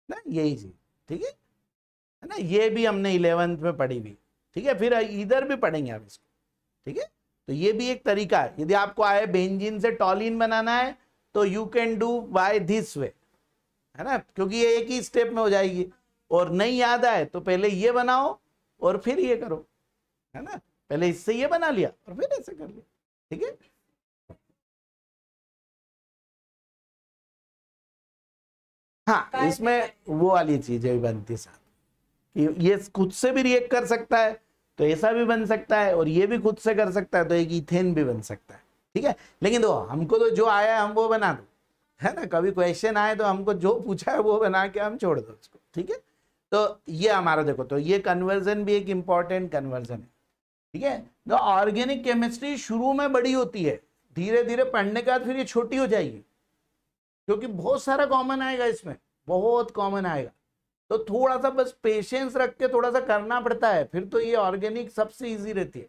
है ना, यही चीज, ठीक है ना। ये भी हमने 11th में पढ़ी हुई, ठीक है, फिर इधर भी पढ़ेंगे आप इसको, ठीक है। तो ये भी एक तरीका है, यदि आपको आए बेंजीन से टॉलिन बनाना है तो you can do by this way, है ना, क्योंकि ये एक ही स्टेप में हो जाएगी। और नहीं याद आए तो पहले ये बनाओ और फिर ये करो, है ना, पहले इससे ये बना लिया और फिर ऐसे कर लिया, ठीक है। हाँ, इसमें वो वाली चीजें भी बनती साथ कि ये खुद से भी रिएक्ट कर सकता है तो ऐसा भी बन सकता है, और ये भी खुद से कर सकता है तो एक इथेन भी बन सकता है, ठीक है। लेकिन दो हमको तो जो आया है हम वो बना दो, है ना, कभी क्वेश्चन आए तो हमको जो पूछा है वो बना के हम छोड़ दो उसको, ठीक है। तो ये हमारा देखो, तो ये कन्वर्जन भी एक इंपॉर्टेंट कन्वर्जन है, ठीक है। तो ऑर्गेनिक केमिस्ट्री शुरू में बड़ी होती है, धीरे धीरे पढ़ने के बाद फिर ये छोटी हो जाएगी, क्योंकि बहुत सारा कॉमन आएगा इसमें, बहुत कॉमन आएगा। तो थोड़ा सा बस पेशेंस रख के थोड़ा सा करना पड़ता है, फिर तो ये ऑर्गेनिक सबसे इजी रहती है।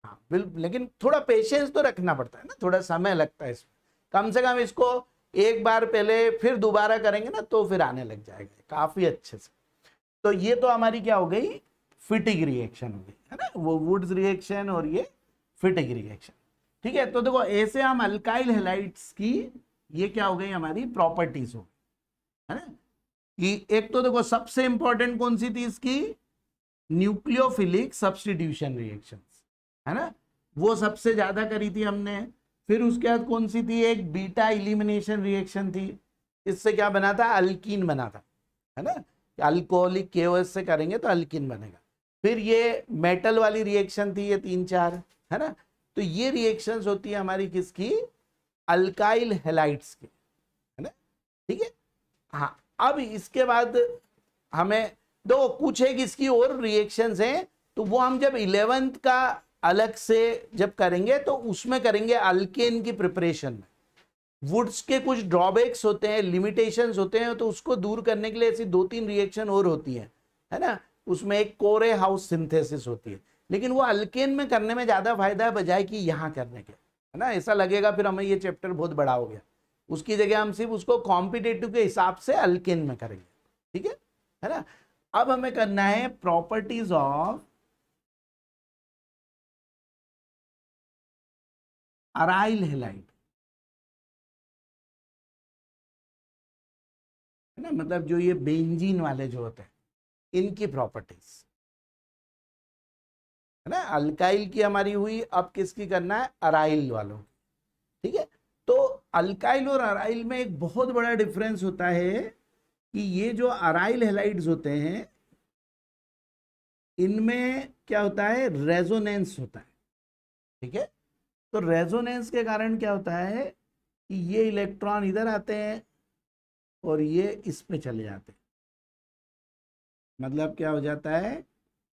हाँ बिल्कुल, लेकिन थोड़ा पेशेंस तो रखना पड़ता है ना, थोड़ा समय लगता है इसमें, कम से कम इसको एक बार पहले फिर दोबारा करेंगे ना तो फिर आने लग जाएगा काफी अच्छे से। तो ये तो हमारी क्या हो गई, फिटिक रिएक्शन हो गई, है ना, वो वुड्स रिएक्शन और ये फिटिक रिएक्शन, ठीक है। तो देखो ऐसे हम अल्काइल हैलाइड्स की ये क्या हो गई हमारी प्रॉपर्टीज हो गई, है ना। कि एक तो देखो सबसे इंपॉर्टेंट कौन सी थी इसकी, न्यूक्लियोफिलिक सब्स्टिट्यूशन रिएक्शंस, है ना, वो सबसे ज्यादा करी थी हमने। फिर उसके बाद कौन सी थी, एक बीटा इलिमिनेशन रिएक्शन थी, इससे क्या बना था, अल्कीन बना था, है ना, अल्कोहलिक KOH से करेंगे तो अल्कीन बनेगा। फिर ये मेटल वाली रिएक्शन थी, ये 3-4, है ना। तो ये रिएक्शंस होती है हमारी किसकी, अल्काइल हैलाइड्स की, है ना, ठीक है। हाँ, अब इसके बाद हमें दो कुछ एक इसकी और रिएक्शंस हैं, तो वो हम जब 11th का अलग से जब करेंगे तो उसमें करेंगे अल्केन की प्रिपरेशन में। वुड्स के कुछ ड्रॉबैक्स होते हैं, लिमिटेशंस होते हैं, तो उसको दूर करने के लिए ऐसी 2-3 रिएक्शन और होती है ना। उसमें एक कोरे हाउस सिंथेसिस होती है, लेकिन वो अल्केन में करने में ज्यादा फायदा है बजाय कि यहां करने के, है ना। ऐसा लगेगा फिर हमें ये चैप्टर बहुत बड़ा हो गया, उसकी जगह हम सिर्फ उसको कॉम्पिटेटिव के हिसाब से अल्केन में करेंगे, ठीक है ना। अब हमें करना है प्रॉपर्टीज ऑफ अराइल हैलाइड, है ना, मतलब जो ये बेंजीन वाले जो होते हैं इनकी प्रॉपर्टीज, है ना। अल्काइल की हमारी हुई, अब किसकी करना है, अराइल वालों, ठीक है। तो अल्काइल और अराइल में एक बहुत बड़ा डिफरेंस होता है कि ये जो अराइल हैलाइड्स होते हैं इनमें क्या होता है, रेजोनेंस होता है, ठीक है। तो रेजोनेंस के कारण क्या होता है कि ये इलेक्ट्रॉन इधर आते हैं और ये इस पे चले जाते हैं। मतलब क्या हो जाता है,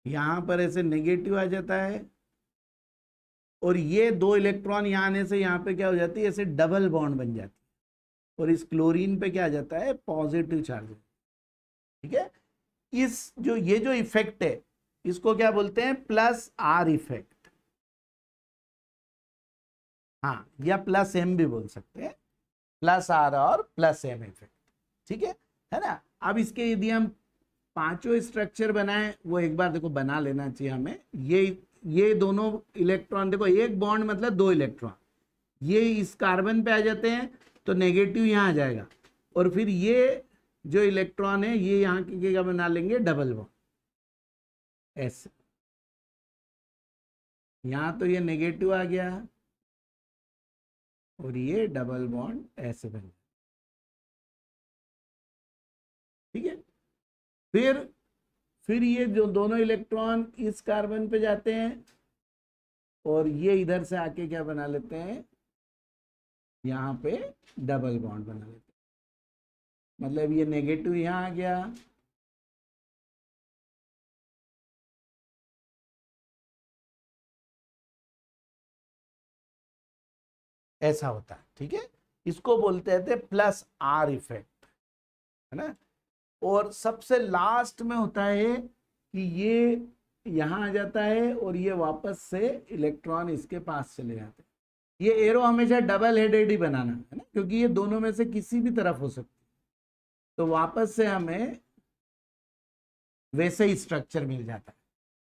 यहां पर ऐसे नेगेटिव आ जाता है और ये 2 इलेक्ट्रॉन यहां आने से यहां पे क्या हो जाती है, ऐसे डबल बॉन्ड बन जाती है और इस क्लोरीन पे क्या आ जाता है, पॉजिटिव चार्ज, ठीक है। इस जो ये जो इफेक्ट है इसको क्या बोलते हैं, प्लस आर इफेक्ट, हाँ, या प्लस एम भी बोल सकते हैं, प्लस आर और प्लस एम इफेक्ट, ठीक है ना। अब इसके यदि हम 5 स्ट्रक्चर बनाए, वो एक बार देखो बना लेना चाहिए हमें। ये दोनों इलेक्ट्रॉन देखो, एक बॉन्ड मतलब 2 इलेक्ट्रॉन, ये इस कार्बन पे आ जाते हैं तो नेगेटिव यहाँ आ जाएगा, और फिर ये जो इलेक्ट्रॉन है ये यहाँ की क्या बना लेंगे, डबल बॉन्ड ऐसे। यहाँ तो ये नेगेटिव आ गया और ये डबल बॉन्ड ऐसे बन, ठीक है। फिर ये जो दोनों इलेक्ट्रॉन इस कार्बन पे जाते हैं और ये इधर से आके क्या बना लेते हैं, यहाँ पे डबल बॉन्ड बना लेते हैं। मतलब ये नेगेटिव यहाँ आ गया, ऐसा होता है, ठीक है। इसको बोलते थे प्लस आर इफेक्ट, है ना। और सबसे लास्ट में होता है कि ये यहां आ जाता है और ये वापस से इलेक्ट्रॉन इसके पास चले जाते हैं। ये एरो हमेशा डबल हेडेड ही बनाना, है ना, क्योंकि ये दोनों में से किसी भी तरफ हो सकती है। तो वापस से हमें वैसे ही स्ट्रक्चर मिल जाता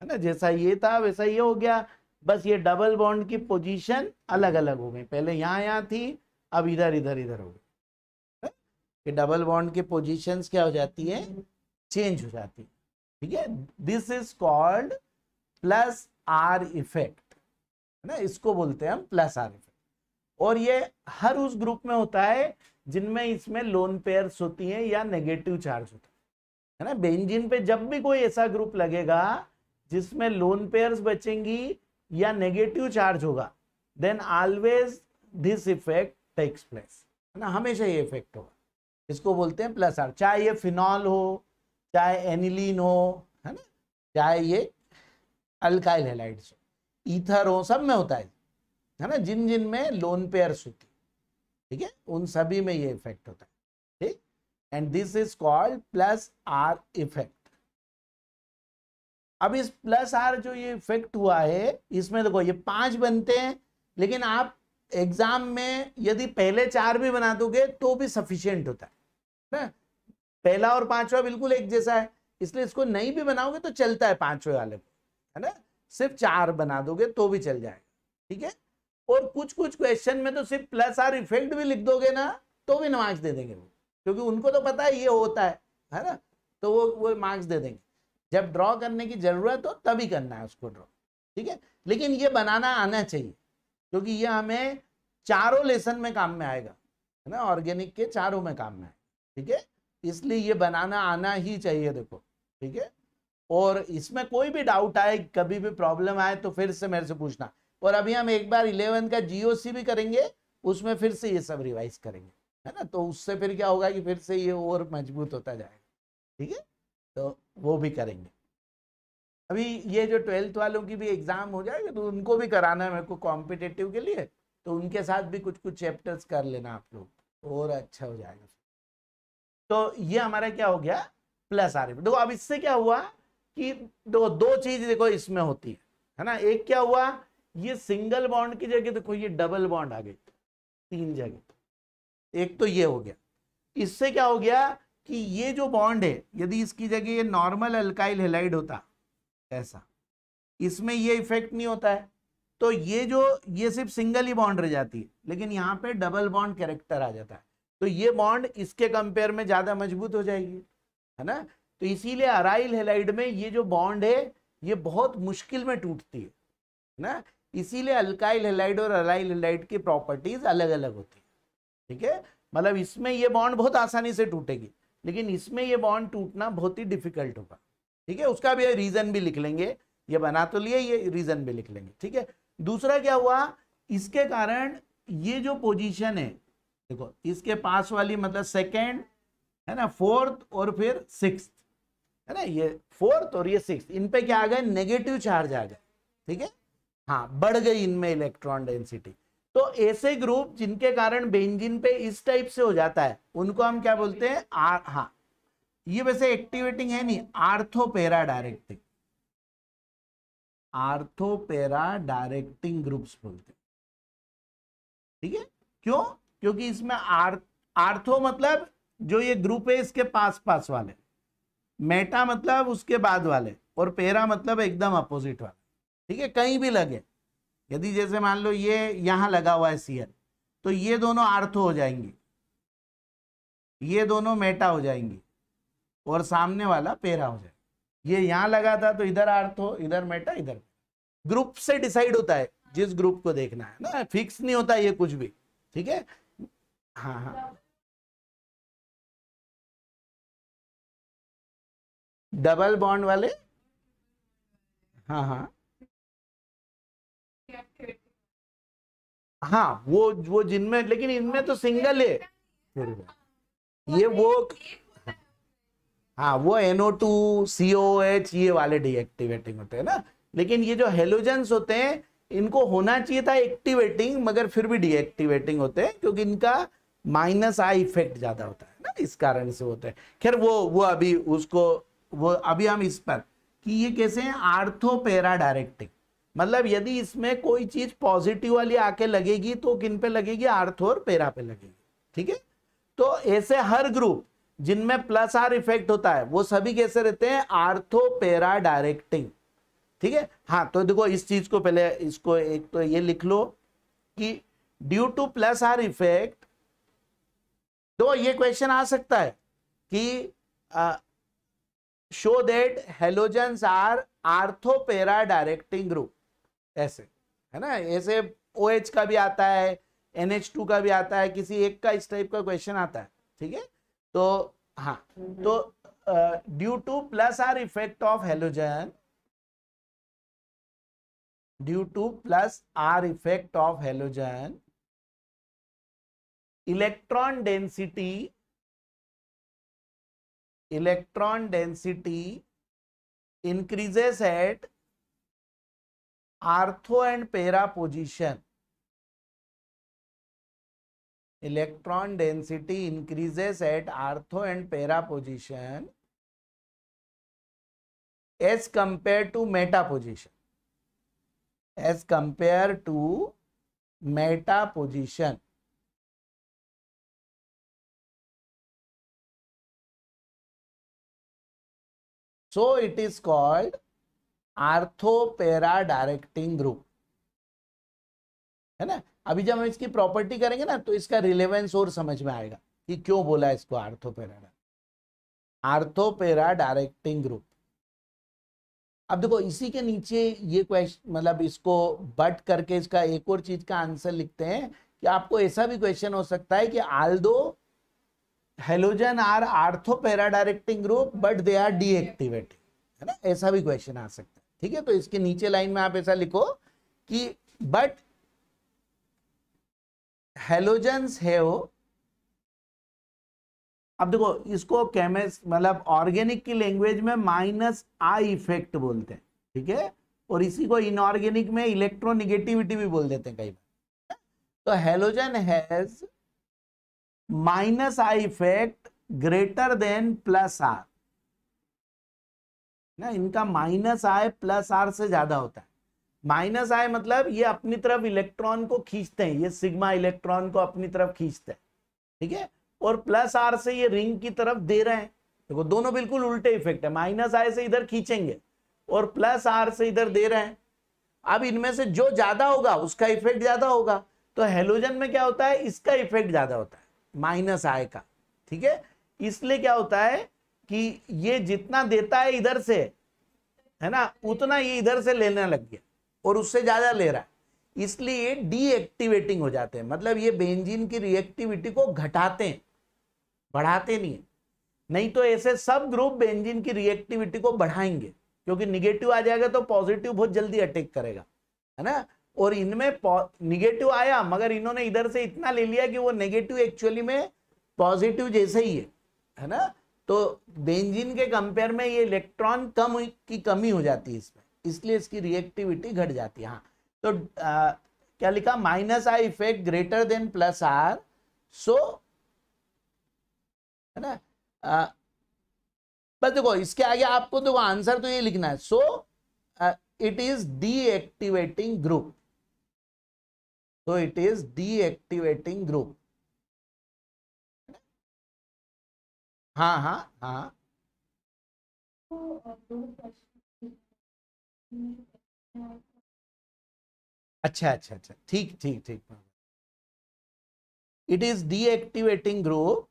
है ना, जैसा ये था वैसा ये हो गया, बस ये डबल बॉन्ड की पोजीशन अलग अलग हो गई, पहले यहाँ थी, अब इधर इधर इधर हो गई। कि डबल बॉन्ड के पोजीशंस क्या हो जाती है, चेंज हो जाती है, ठीक है। This is called plus R effect, है ना, इसको बोलते हैं हम प्लस आर इफेक्ट। और ये हर उस ग्रुप में होता है जिनमें इसमें लोन पेयर्स होती हैं या नेगेटिव चार्ज होता है ना। बेंजीन पे जब भी कोई ऐसा ग्रुप लगेगा जिसमें लोन पेयर्स बचेंगी या नेगेटिव चार्ज होगा, then always this effect takes place, है ना, हमेशा ये इफेक्ट होगा। इसको बोलते हैं प्लस आर, चाहे ये फिनॉल हो, चाहे एनिलीन हो, है ना, चाहे ये अल्काइल हैलाइड्स हो, ईथर हो, सब में होता है ना, जिन जिन में लोन पेयर्स होती, ठीक है, उन सभी में ये इफेक्ट होता है, ठीक। And this is called plus R effect. अब इस प्लस आर जो ये इफेक्ट हुआ है, इसमें देखो ये 5 बनते हैं, लेकिन आप एग्जाम में यदि पहले 4 भी बना दोगे तो भी सफिशिएंट होता है ना। पहला और 5वां बिल्कुल एक जैसा है, इसलिए इसको नहीं भी बनाओगे तो चलता है 5वें वाले को, है ना। सिर्फ 4 बना दोगे तो भी चल जाएगा, ठीक है। और कुछ कुछ क्वेश्चन में तो सिर्फ प्लस आर इफेक्ट भी लिख दोगे ना, तो भी चल जाएगा, ठीक है। तो भी मार्क्स दे देंगे वो, क्योंकि उनको तो पता है ये होता है ना, तो वो मार्क्स दे देंगे। जब ड्रॉ करने की जरूरत हो तभी करना है उसको ड्रॉ, ठीक है। लेकिन ये बनाना आना चाहिए, क्योंकि ये हमें चारों लेसन में काम में आएगा, है ना, ऑर्गेनिक के चारों में काम में आएगा, ठीक है। इसलिए ये बनाना आना ही चाहिए, देखो, ठीक है। और इसमें कोई भी डाउट आए, कभी भी प्रॉब्लम आए तो फिर से मेरे से पूछना। और अभी हम एक बार 11 का जीओसी भी करेंगे, उसमें फिर से ये सब रिवाइज करेंगे, है ना, तो उससे फिर क्या होगा कि फिर से ये और मजबूत होता जाएगा, ठीक है। तो वो भी करेंगे। अभी ये जो 12th वालों की भी एग्जाम हो जाएगा तो उनको भी कराना है मेरे को कॉम्पिटेटिव के लिए, तो उनके साथ भी कुछ कुछ चैप्टर्स कर लेना आप लोग, और अच्छा हो जाएगा। तो ये हमारा क्या हो गया, प्लस आर। देखो अब इससे क्या हुआ कि दो चीज देखो इसमें होती है ना। एक क्या हुआ, ये सिंगल बॉन्ड की जगह देखो ये डबल बॉन्ड आ गई 3 जगह। एक तो ये हो गया। इससे क्या हो गया कि ये जो बॉन्ड है, यदि इसकी जगह ये नॉर्मल अल्काइल हैलाइड होता ऐसा, इसमें ये इफेक्ट नहीं होता है, तो ये सिर्फ सिंगल ही बॉन्ड रह जाती है, लेकिन यहाँ पे डबल बॉन्ड कैरेक्टर आ जाता है, तो ये बॉन्ड इसके कंपेयर में ज्यादा मजबूत हो जाएगी, है ना। तो इसीलिए अराइल हैलाइड में ये जो बॉन्ड है ये बहुत मुश्किल में टूटती है ना। इसीलिए अल्काइल हैलाइड और अराइल हैलाइड की प्रॉपर्टीज अलग अलग होती है, ठीक है। मतलब इसमें ये बॉन्ड बहुत आसानी से टूटेगी, लेकिन इसमें ये बॉन्ड टूटना बहुत ही डिफिकल्ट होगा, ठीक है। उसका भी रीजन भी लिख लेंगे, ये बना तो लिए, ये रीजन भी लिख लेंगे, ठीक है। दूसरा क्या हुआ, इसके कारण ये जो पोजीशन है, देखो इसके पास वाली मतलब सेकेंड, है ना, फोर्थ और फिर सिक्स्थ, है ना, ये फोर्थ और ये सिक्स्थ, इन पे क्या आ गया, नेगेटिव चार्ज आ गया, ठीक है। हाँ, बढ़ गई इनमें इलेक्ट्रॉन डेंसिटी। तो ऐसे ग्रुप जिनके कारण बेंजीन पे इस टाइप से हो जाता है, उनको हम क्या बोलते हैं, हाँ, ये वैसे एक्टिवेटिंग है नहीं, आर्थोपेरा डायरेक्टिंग, आर्थोपेरा डायरेक्टिंग ग्रुप्स बोलते हैं, ठीक है। क्यों, क्योंकि इसमें आर्थो मतलब जो ये ग्रुप है इसके पास पास वाले, मेटा मतलब उसके बाद वाले, और पेरा मतलब एकदम अपोजिट वाले, ठीक है। कहीं भी लगे, यदि जैसे मान लो ये यहां लगा हुआ है सीएल, तो ये दोनों आर्थो हो जाएंगी, ये दोनों मेटा हो जाएंगी, और सामने वाला पेरा हो जाएगा। ये यहां लगा था तो इधर आर्थो, इधर मेटा, इधर। ग्रुप से डिसाइड होता है जिस ग्रुप को देखना है ना, फिक्स नहीं होता ये कुछ भी, ठीक है। हाँ हाँ, डबल बॉन्ड वाले, हाँ हाँ हाँ, वो जिनमें, लेकिन इनमें तो सिंगल है फिर भी। ये वो, हाँ, वो NO2 COH ये वाले डीएक्टिवेटिंग होते हैं ना। लेकिन ये जो हेलोजेंस होते हैं इनको होना चाहिए था एक्टिवेटिंग, मगर फिर भी डीएक्टिवेटिंग होते हैं, क्योंकि इनका माइनस आई इफेक्ट ज्यादा होता है ना, इस कारण से होते हैं। खैर वो अभी उसको, वो अभी हम इस पर कि ये कैसे हैं, आर्थोपेरा डायरेक्टिंग, मतलब यदि इसमें कोई चीज पॉजिटिव वाली आके लगेगी तो किन पे लगेगी, आर्थो और पेरा पे लगेगी, ठीक है। तो ऐसे हर ग्रुप जिनमें प्लस आर इफेक्ट होता है वो सभी कैसे रहते हैं, आर्थोपेरा डायरेक्टिंग, ठीक है। हाँ, तो देखो इस चीज को पहले, इसको एक तो ये लिख लो कि due to plus R effect, तो ये क्वेश्चन आ सकता है कि show that halogens are ortho para directing group, ऐसे, है ना। ऐसे OH का भी आता है, NH2 का भी आता है, किसी एक का इस टाइप का क्वेश्चन आता है, ठीक है। तो हाँ, तो due to plus R effect of halogen, due to plus R effect of halogen, electron density increases at ortho and पेरा position, electron density increases at ortho and para position as compared to meta position, as compared to meta position. So it is called ortho para directing group, है ना। अभी जब हम इसकी प्रॉपर्टी करेंगे ना तो इसका रिलेवेंस और समझ में आएगा कि क्यों बोला इसको आर्थोपेरा। आर्थोपेरा डायरेक्टिंग ग्रुप। अब देखो इसी के नीचे ये क्वेश्चन, मतलब इसको बट करके इसका एक और चीज का आंसर लिखते हैं कि आपको ऐसा भी क्वेश्चन हो सकता है कि although halogen are ortho para directing group but they are deactivating, है ना, ऐसा भी क्वेश्चन आ सकता है। ठीक है, तो इसके नीचे लाइन में आप ऐसा लिखो कि बट हेलोजेंस हैव, अब देखो इसको केमिस्ट मतलब ऑर्गेनिक की लैंग्वेज में माइनस आई इफेक्ट बोलते हैं, ठीक है, और इसी को इनऑर्गेनिक में इलेक्ट्रोनिगेटिविटी भी बोल देते हैं कई बार। तो halogen has minus I effect greater than plus R ना, इनका माइनस आई प्लस आर से ज्यादा होता है। माइनस आई मतलब ये अपनी तरफ इलेक्ट्रॉन को खींचते हैं, ये सिग्मा इलेक्ट्रॉन को अपनी तरफ खींचते हैं, ठीक है, और प्लस आर से ये रिंग की तरफ दे रहे हैं। देखो दोनों बिल्कुल उल्टे इफेक्ट है, माइनस आई से इधर खींचेंगे और प्लस आर से इधर दे रहे हैं। अब इनमें से जो ज्यादा होगा उसका इफेक्ट ज्यादा होगा, तो हेलोजन में क्या होता है, इसका इफेक्ट ज्यादा होता है माइनस आई का, ठीक है। इसलिए क्या होता है कि ये जितना देता है इधर से, है ना, उतना ये इधर से लेने लग गया और उससे ज्यादा ले रहा है, इसलिए ये डीएक्टिवेटिंग हो जाते हैं। मतलब ये बेंजीन की रिएक्टिविटी को घटाते हैं, बढ़ाते नहीं है। नहीं तो ऐसे सब ग्रुप बेंजीन की रिएक्टिविटी को बढ़ाएंगे, क्योंकि निगेटिव आ जाएगा तो पॉजिटिव बहुत जल्दी अटैक करेगा, है ना। और इनमें निगेटिव आया मगर इन्होंने इधर से इतना ले लिया कि वो नेगेटिव एक्चुअली में पॉजिटिव जैसे ही है ना। तो बेंजीन के कंपेयर में ये इलेक्ट्रॉन कम की कमी हो जाती है इसमें, इसलिए इसकी रिएक्टिविटी घट जाती है। हाँ, तो क्या लिखा, minus I effect greater than plus R, so, है ना। बस देखो इसके आगे आपको देखो आंसर तो ये लिखना है, so it is deactivating group, so it is deactivating group। हाँ हाँ हाँ, अच्छा अच्छा अच्छा, ठीक ठीक ठीक, इट इज डीएक्टिवेटिंग ग्रुप,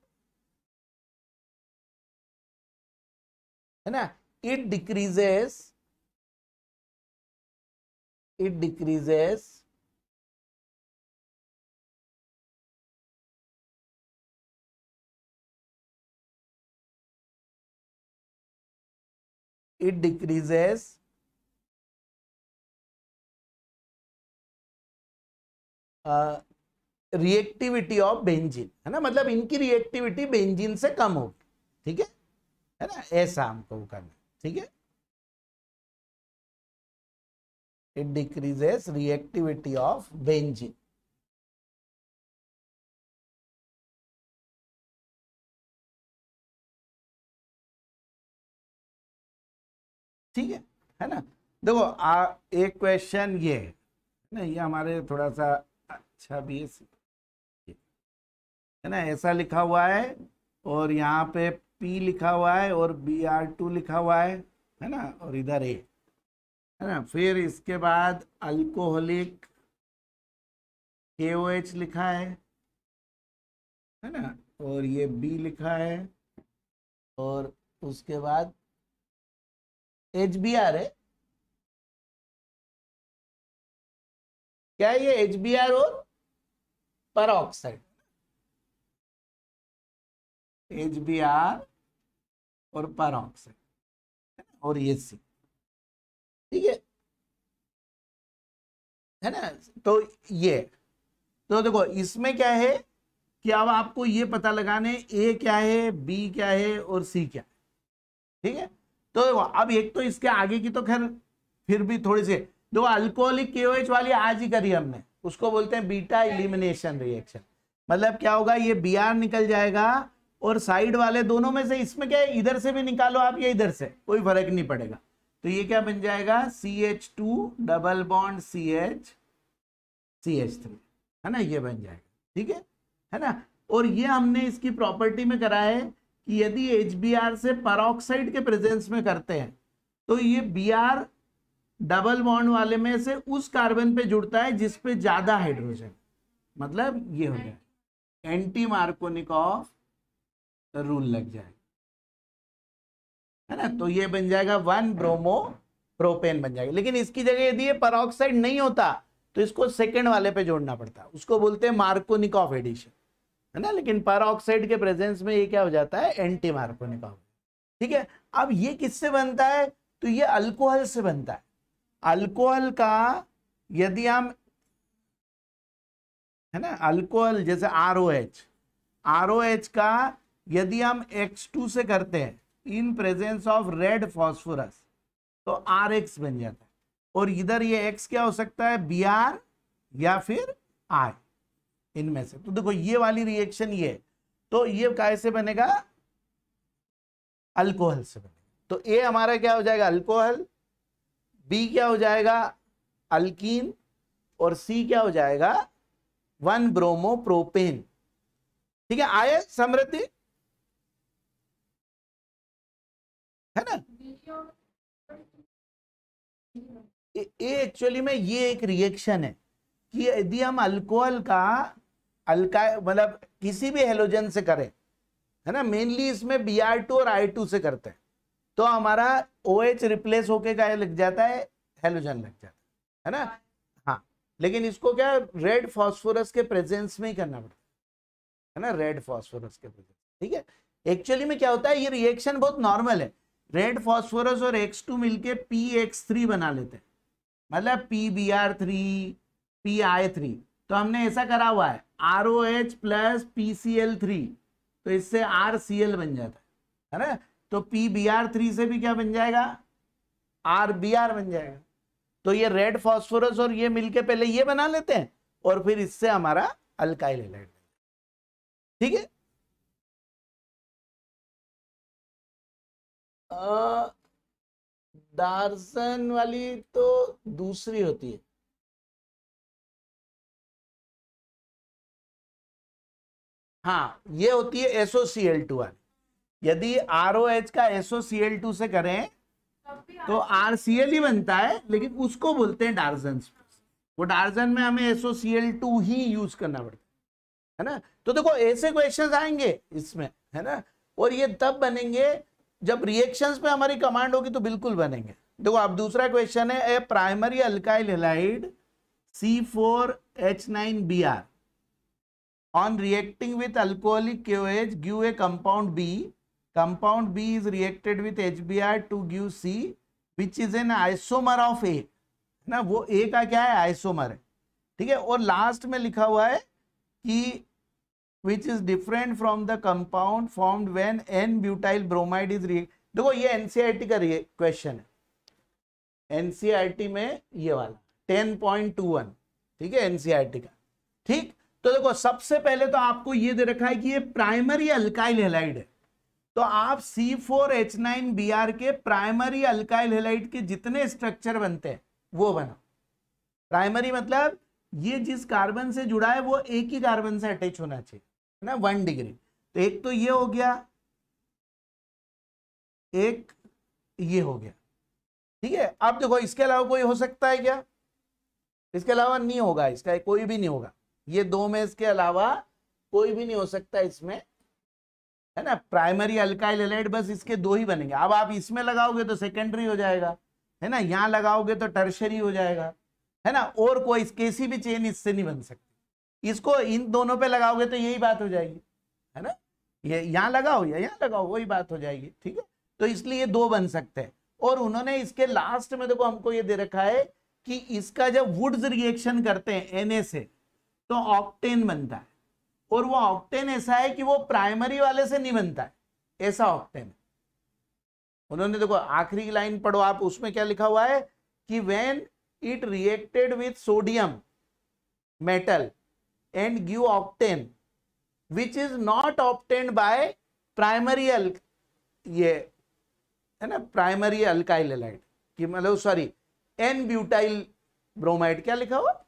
है ना। It decreases reactivity of benzene, है ना, मतलब इनकी रिएक्टिविटी बेंजीन से कम होगी, ठीक है ना, ऐसा हमको करना, ठीक है। It decreases reactivity of benzene, ठीक है ना। देखो एक क्वेश्चन ये है ना, ये हमारे थोड़ा सा अच्छा भी है ना, ऐसा लिखा हुआ है और यहाँ पे P लिखा हुआ है और Br2 लिखा हुआ है ना, और इधर A, है ना। फिर इसके बाद अल्कोहलिक KOH लिखा है ना, और ये B लिखा है, और उसके बाद HBr है, क्या है ये HBr और परऑक्साइड, HBr और परऑक्साइड, और ये C, ठीक है ना। तो ये, तो देखो इसमें क्या है कि अब आपको ये पता लगाने A क्या है, B क्या है और C क्या है, ठीक है। तो देखो अब एक तो इसके आगे की तो खैर फिर भी थोड़ी सी, जो अल्कोहलिक KOH वाली आज ही करी हमने, उसको बोलते हैं बीटा एलिमिनेशन रिएक्शन। मतलब क्या होगा, ये Br निकल जाएगा और साइड वाले दोनों में से इसमें क्या है, इधर से भी निकालो आप या इधर से, कोई फर्क नहीं पड़ेगा। तो ये क्या बन जाएगा, CH2 डबल बॉन्ड CH3, है ना, ये बन जाएगा, ठीक है ना। और ये हमने इसकी प्रॉपर्टी में करा है कि यदि HBr से परऑक्साइड के प्रेजेंस में करते हैं तो ये Br डबल बॉन्ड वाले में से उस कार्बन पे जुड़ता है जिस पे ज्यादा हाइड्रोजन, मतलब ये हो जाए एंटी मार्कोनिकॉफ रूल लग जाएगा, है ना। तो ये बन जाएगा 1 ब्रोमो प्रोपेन बन जाएगा। लेकिन इसकी जगह यदि ये पेरोक्साइड नहीं होता तो इसको सेकंड वाले पे जोड़ना पड़ता, उसको बोलते हैं मार्कोनिकॉफ एडिशन, है ना। लेकिन पेरोक्साइड के प्रेजेंस में ये क्या हो जाता है, एंटी मार्कोनिकॉफ। ठीक है, अब ये किससे बनता है, तो ये अल्कोहल से बनता है। अल्कोहल का यदि हम, है ना, अल्कोहल जैसे ROH का यदि हम X2 से करते हैं in presence of red phosphorus तो RX बन जाता है। और इधर ये X क्या हो सकता है, Br या फिर I, इनमें से। तो देखो ये वाली रिएक्शन ये, तो ये कैसे बनेगा, अल्कोहल से बनेगा। तो A हमारा क्या हो जाएगा, अल्कोहल, B क्या हो जाएगा, अल्कीन, और C क्या हो जाएगा, 1 ब्रोमो प्रोपेन। ठीक है, आए समृद्धि, है ना। एक्चुअली में ये एक रिएक्शन है कि यदि हम अल्कोहल का मतलब किसी भी हेलोजन से करें, है ना, मेनली इसमें Br2 और I2 से करते हैं, तो हमारा OH रिप्लेस होके क्या लग जाता है, हेलोजन लग जाता है ना। हाँ, लेकिन इसको क्या रेड फास्फोरस के प्रेजेंस में ही करना पड़ता है ना, रेड फास्फोरस के प्रेजेंस। ठीक है, एक्चुअली में क्या होता है, ये रिएक्शन बहुत नॉर्मल है। रेड फास्फोरस और X2 मिलके PX3 बना लेते हैं, मतलब PBr3 PI3। तो हमने ऐसा करा हुआ है ROH प्लस PCl3, तो इससे RCl बन जाता है ना। तो PBr3 से भी क्या बन जाएगा, RBr बन जाएगा। तो ये रेड फास्फोरस और ये मिलके पहले ये बना लेते हैं और फिर इससे हमारा अल्काइल हैलाइड। ठीक है, डार्सन वाली तो दूसरी होती है। हाँ, ये होती है SOCl2 वाली। यदि ROH का SOCl2 से करें तो RCl ही बनता है, लेकिन उसको बोलते हैं डार्जन। वो डार्जन में हमें SOCl2 ही यूज करना पड़ता है ना। तो देखो ऐसे क्वेश्चंस आएंगे इसमें, है ना, और ये तब बनेंगे जब रिएक्शंस पे हमारी कमांड होगी, तो बिल्कुल बनेंगे। देखो अब दूसरा क्वेश्चन है, a primary alkyl halide C4H9Br on reacting with alcoholic KOH give a compound B. Compound B is reacted with HBr to give C, which is an isomer of A, ना, वो A का क्या है, आइसोमर है। ठीक है, और लास्ट में लिखा हुआ है कि which is different from the compound formed when N-butyl bromide is reacted। देखो ये NCERT का क्वेश्चन है, NCERT में ये वाला 10.21, ठीक है, NCERT का। ठीक, तो देखो सबसे पहले तो आपको ये दे रखा है कि ये प्राइमरी अल्काइल हैलाइड है, तो आप C4H9Br के प्राइमरी अल्काइल हैलाइड के जितने स्ट्रक्चर बनते हैं वो बनाओ। प्राइमरी मतलब ये जिस कार्बन से जुड़ा है वो एक ही कार्बन से अटैच होना चाहिए, है ना, 1 डिग्री। तो एक तो ये हो गया, एक ये हो गया। ठीक है, अब देखो इसके अलावा कोई हो सकता है क्या, इसके अलावा नहीं होगा, इसका कोई भी नहीं होगा। ये दो में इसके अलावा कोई भी नहीं हो सकता इसमें, है ना। प्राइमरी अल्काइल हैलाइड बस इसके दो ही बनेंगे। अब आप इसमें लगाओगे तो सेकेंडरी हो जाएगा, है ना, यहां लगाओगे तो टर्शरी हो जाएगा, है ना, और कोई किसी भी चेन इससे नहीं बन सकती। इसको इन दोनों पे लगाओगे तो यही बात हो जाएगी, है ना, ये यहां लगाओ या यहां लगाओ वही बात हो जाएगी। ठीक है, तो इसलिए दो बन सकते हैं। और उन्होंने इसके लास्ट में देखो हमको ये दे रखा है कि इसका जब वुड्स रिएक्शन करते हैं Na से तो ऑक्टेन बनता है, और वो ऑक्टेन ऐसा है कि वो प्राइमरी वाले से नहीं बनता है, ऐसा ऑक्टेन है। उन्होंने देखो आखिरी लाइन पढ़ो आप, उसमें क्या लिखा हुआ है कि when it reacted with sodium metal and give octane which is not obtained by primary ये है ना, प्राइमरी अल्काइल हैलाइड कि मतलब सॉरी एन ब्यूटाइल ब्रोमाइड। क्या लिखा हुआ,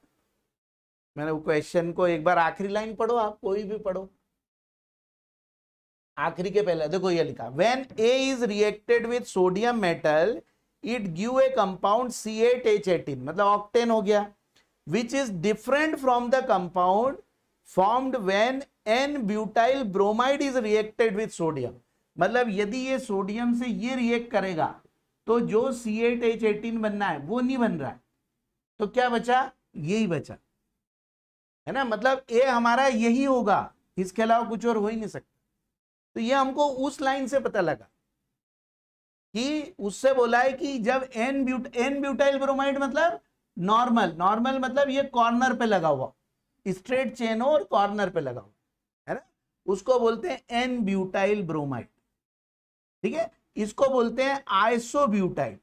मैंने वो क्वेश्चन को एक बार आखिरी लाइन पढ़ो आप, कोई भी पढ़ो, आखिरी के पहले देखो ये लिखा, when A is reacted with sodium metal it give a compound C8H18, मतलब ऑक्टेन हो गया, which is different from the compound formed when an butyl bromide is reacted with sodium. मतलब यदि ये सोडियम से ये रिएक्ट करेगा तो जो C8H18 बनना है वो नहीं बन रहा है, तो क्या बचा, यही बचा, है ना। मतलब ए हमारा यही होगा, इसके अलावा कुछ और हो ही नहीं सकता। तो ये हमको उस लाइन से पता लगा कि उससे बोला है कि जब एन ब्यूटाइल ब्रोमाइड मतलब नॉर्मल मतलब ये कॉर्नर पे लगा हुआ, स्ट्रेट चेन हो और कॉर्नर पे लगा हुआ, है ना, उसको बोलते हैं एन ब्यूटाइल ब्रोमाइड। ठीक है, इसको बोलते हैं आइसोब्यूटाइल,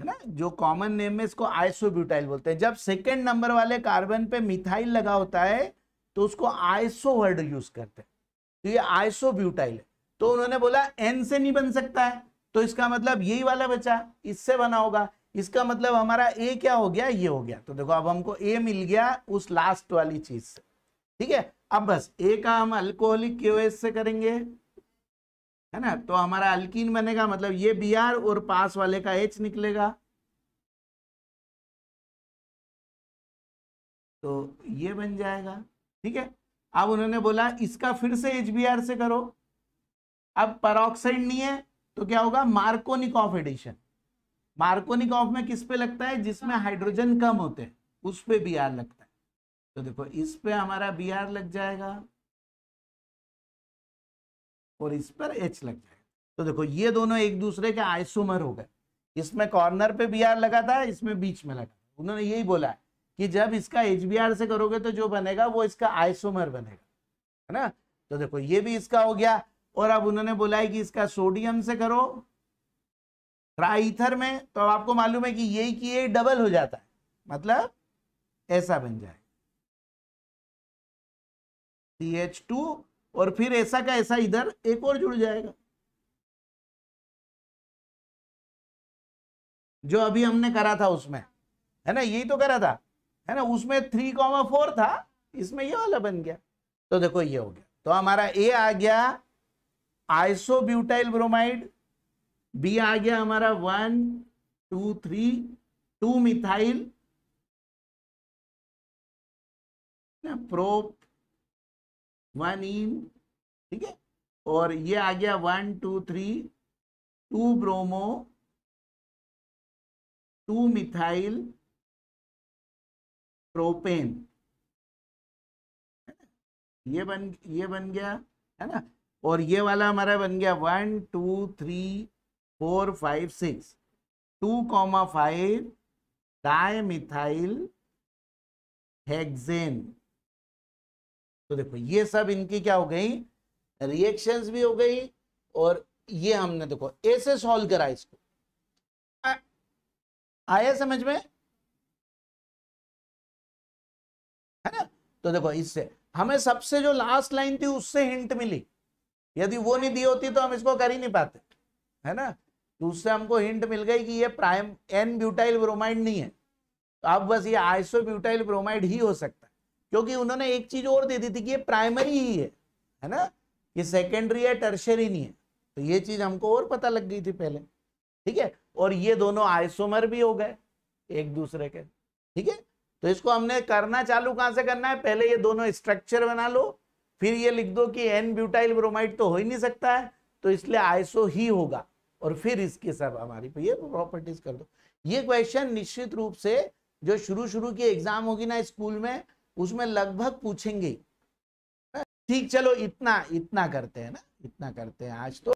है ना, जो कॉमन नेम में इसको आइसोब्यूटाइल बोलते हैं। जब सेकेंड नंबर वाले कार्बन पे मिथाइल लगा होता है तो उसको आइसो वर्ड यूज करते हैं, तो ये आइसोब्यूटाइल है। तो उन्होंने बोला एन से नहीं बन सकता है, तो इसका मतलब यही वाला बचा, इससे बना होगा। इसका मतलब हमारा ए क्या हो गया, ये हो गया। तो देखो अब हमको ए मिल गया उस लास्ट वाली चीज से। ठीक है, अब बस ए का हम अल्कोहलिक KOH से करेंगे, है ना, तो हमारा अल्कीन बनेगा, मतलब ये Br और पास वाले का H निकलेगा, तो ये बन जाएगा। ठीक है, अब उन्होंने बोला इसका फिर से HBr से करो। अब पेरोक्साइड नहीं है तो क्या होगा, मार्कोनिकॉफ एडिशन। मार्कोनिकॉफ में किस पे लगता है, जिसमें हाइड्रोजन कम होते हैं उस पे Br लगता है। तो देखो इस पे हमारा Br लग जाएगा और इस पर H लग जाएगा। तो देखो ये दोनों एक दूसरे के आइसोमर हो गए। इसमें कॉर्नर पे Br लगा था, इसमें बीच में लगा। उन्होंने यही बोला है कि जब इसका HBr से करोगे तो जो बनेगा वो इसका आइसोमर बनेगा, है ना। तो देखो ये भी इसका हो गया। और अब उन्होंने बोला है कि इसका सोडियम से करो ट्राईथर में, तो आपको मालूम है कि यही की ये डबल हो जाता है, मतलब ऐसा बन जाए CH2 और फिर ऐसा का ऐसा इधर एक और जुड़ जाएगा, जो अभी हमने करा था उसमें, है ना, यही तो करा था, है ना। उसमें 3,4 था, इसमें ये वाला बन गया। तो देखो ये हो गया। तो हमारा ए आ गया आइसोब्यूटाइल ब्रोमाइड, बी आ गया हमारा 1 2 3 2 मिथाइल प्रोप 1 इन, ठीक है, और ये आ गया 1 2 3 2 ब्रोमो 2 मिथाइल प्रोपेन, ये बन गया, है ना। और ये वाला हमारा बन गया 1 2 3 4 5 6 2,5 डाई मिथाइल हेक्सेन। तो देखो ये सब इनकी क्या हो गई, रिएक्शंस भी हो गई। और ये हमने देखो ऐसे सॉल्व करा इसको, आया समझ में, है ना। तो देखो इससे हमें सबसे जो लास्ट लाइन थी उससे हिंट मिली, यदि वो नहीं दी होती तो हम इसको कर ही नहीं पाते, है ना। तो उससे हमको हिंट मिल गई कि ये प्राइम एन ब्यूटाइल ब्रोमाइड नहीं है, तो अब बस ये आइसो ब्यूटाइल ब्रोमाइड ही हो सकता है, क्योंकि उन्होंने एक चीज और दे दी थी कि ये प्राइमरी ही है ना, ये सेकेंडरी है टर्शियरी नहीं है। तो ये चीज हमको और पता लग गई थी पहले, ठीक है। और ये दोनों आइसोमर भी हो गए एक दूसरे के, ठीक है। तो इसको हमने करना चालू कहां से करना है, पहले ये दोनों स्ट्रक्चर बना लो, फिर ये लिख दो कि एन ब्यूटाइल ब्रोमाइड तो हो ही नहीं सकता है, तो इसलिए आइसो ही होगा, और फिर इसके सब हमारी ये प्रॉपर्टीज कर दो। ये क्वेश्चन निश्चित रूप से जो शुरू की एग्जाम होगी ना स्कूल में, उसमें लगभग पूछेंगे। ठीक, चलो इतना करते हैं ना, इतना करते हैं आज तो।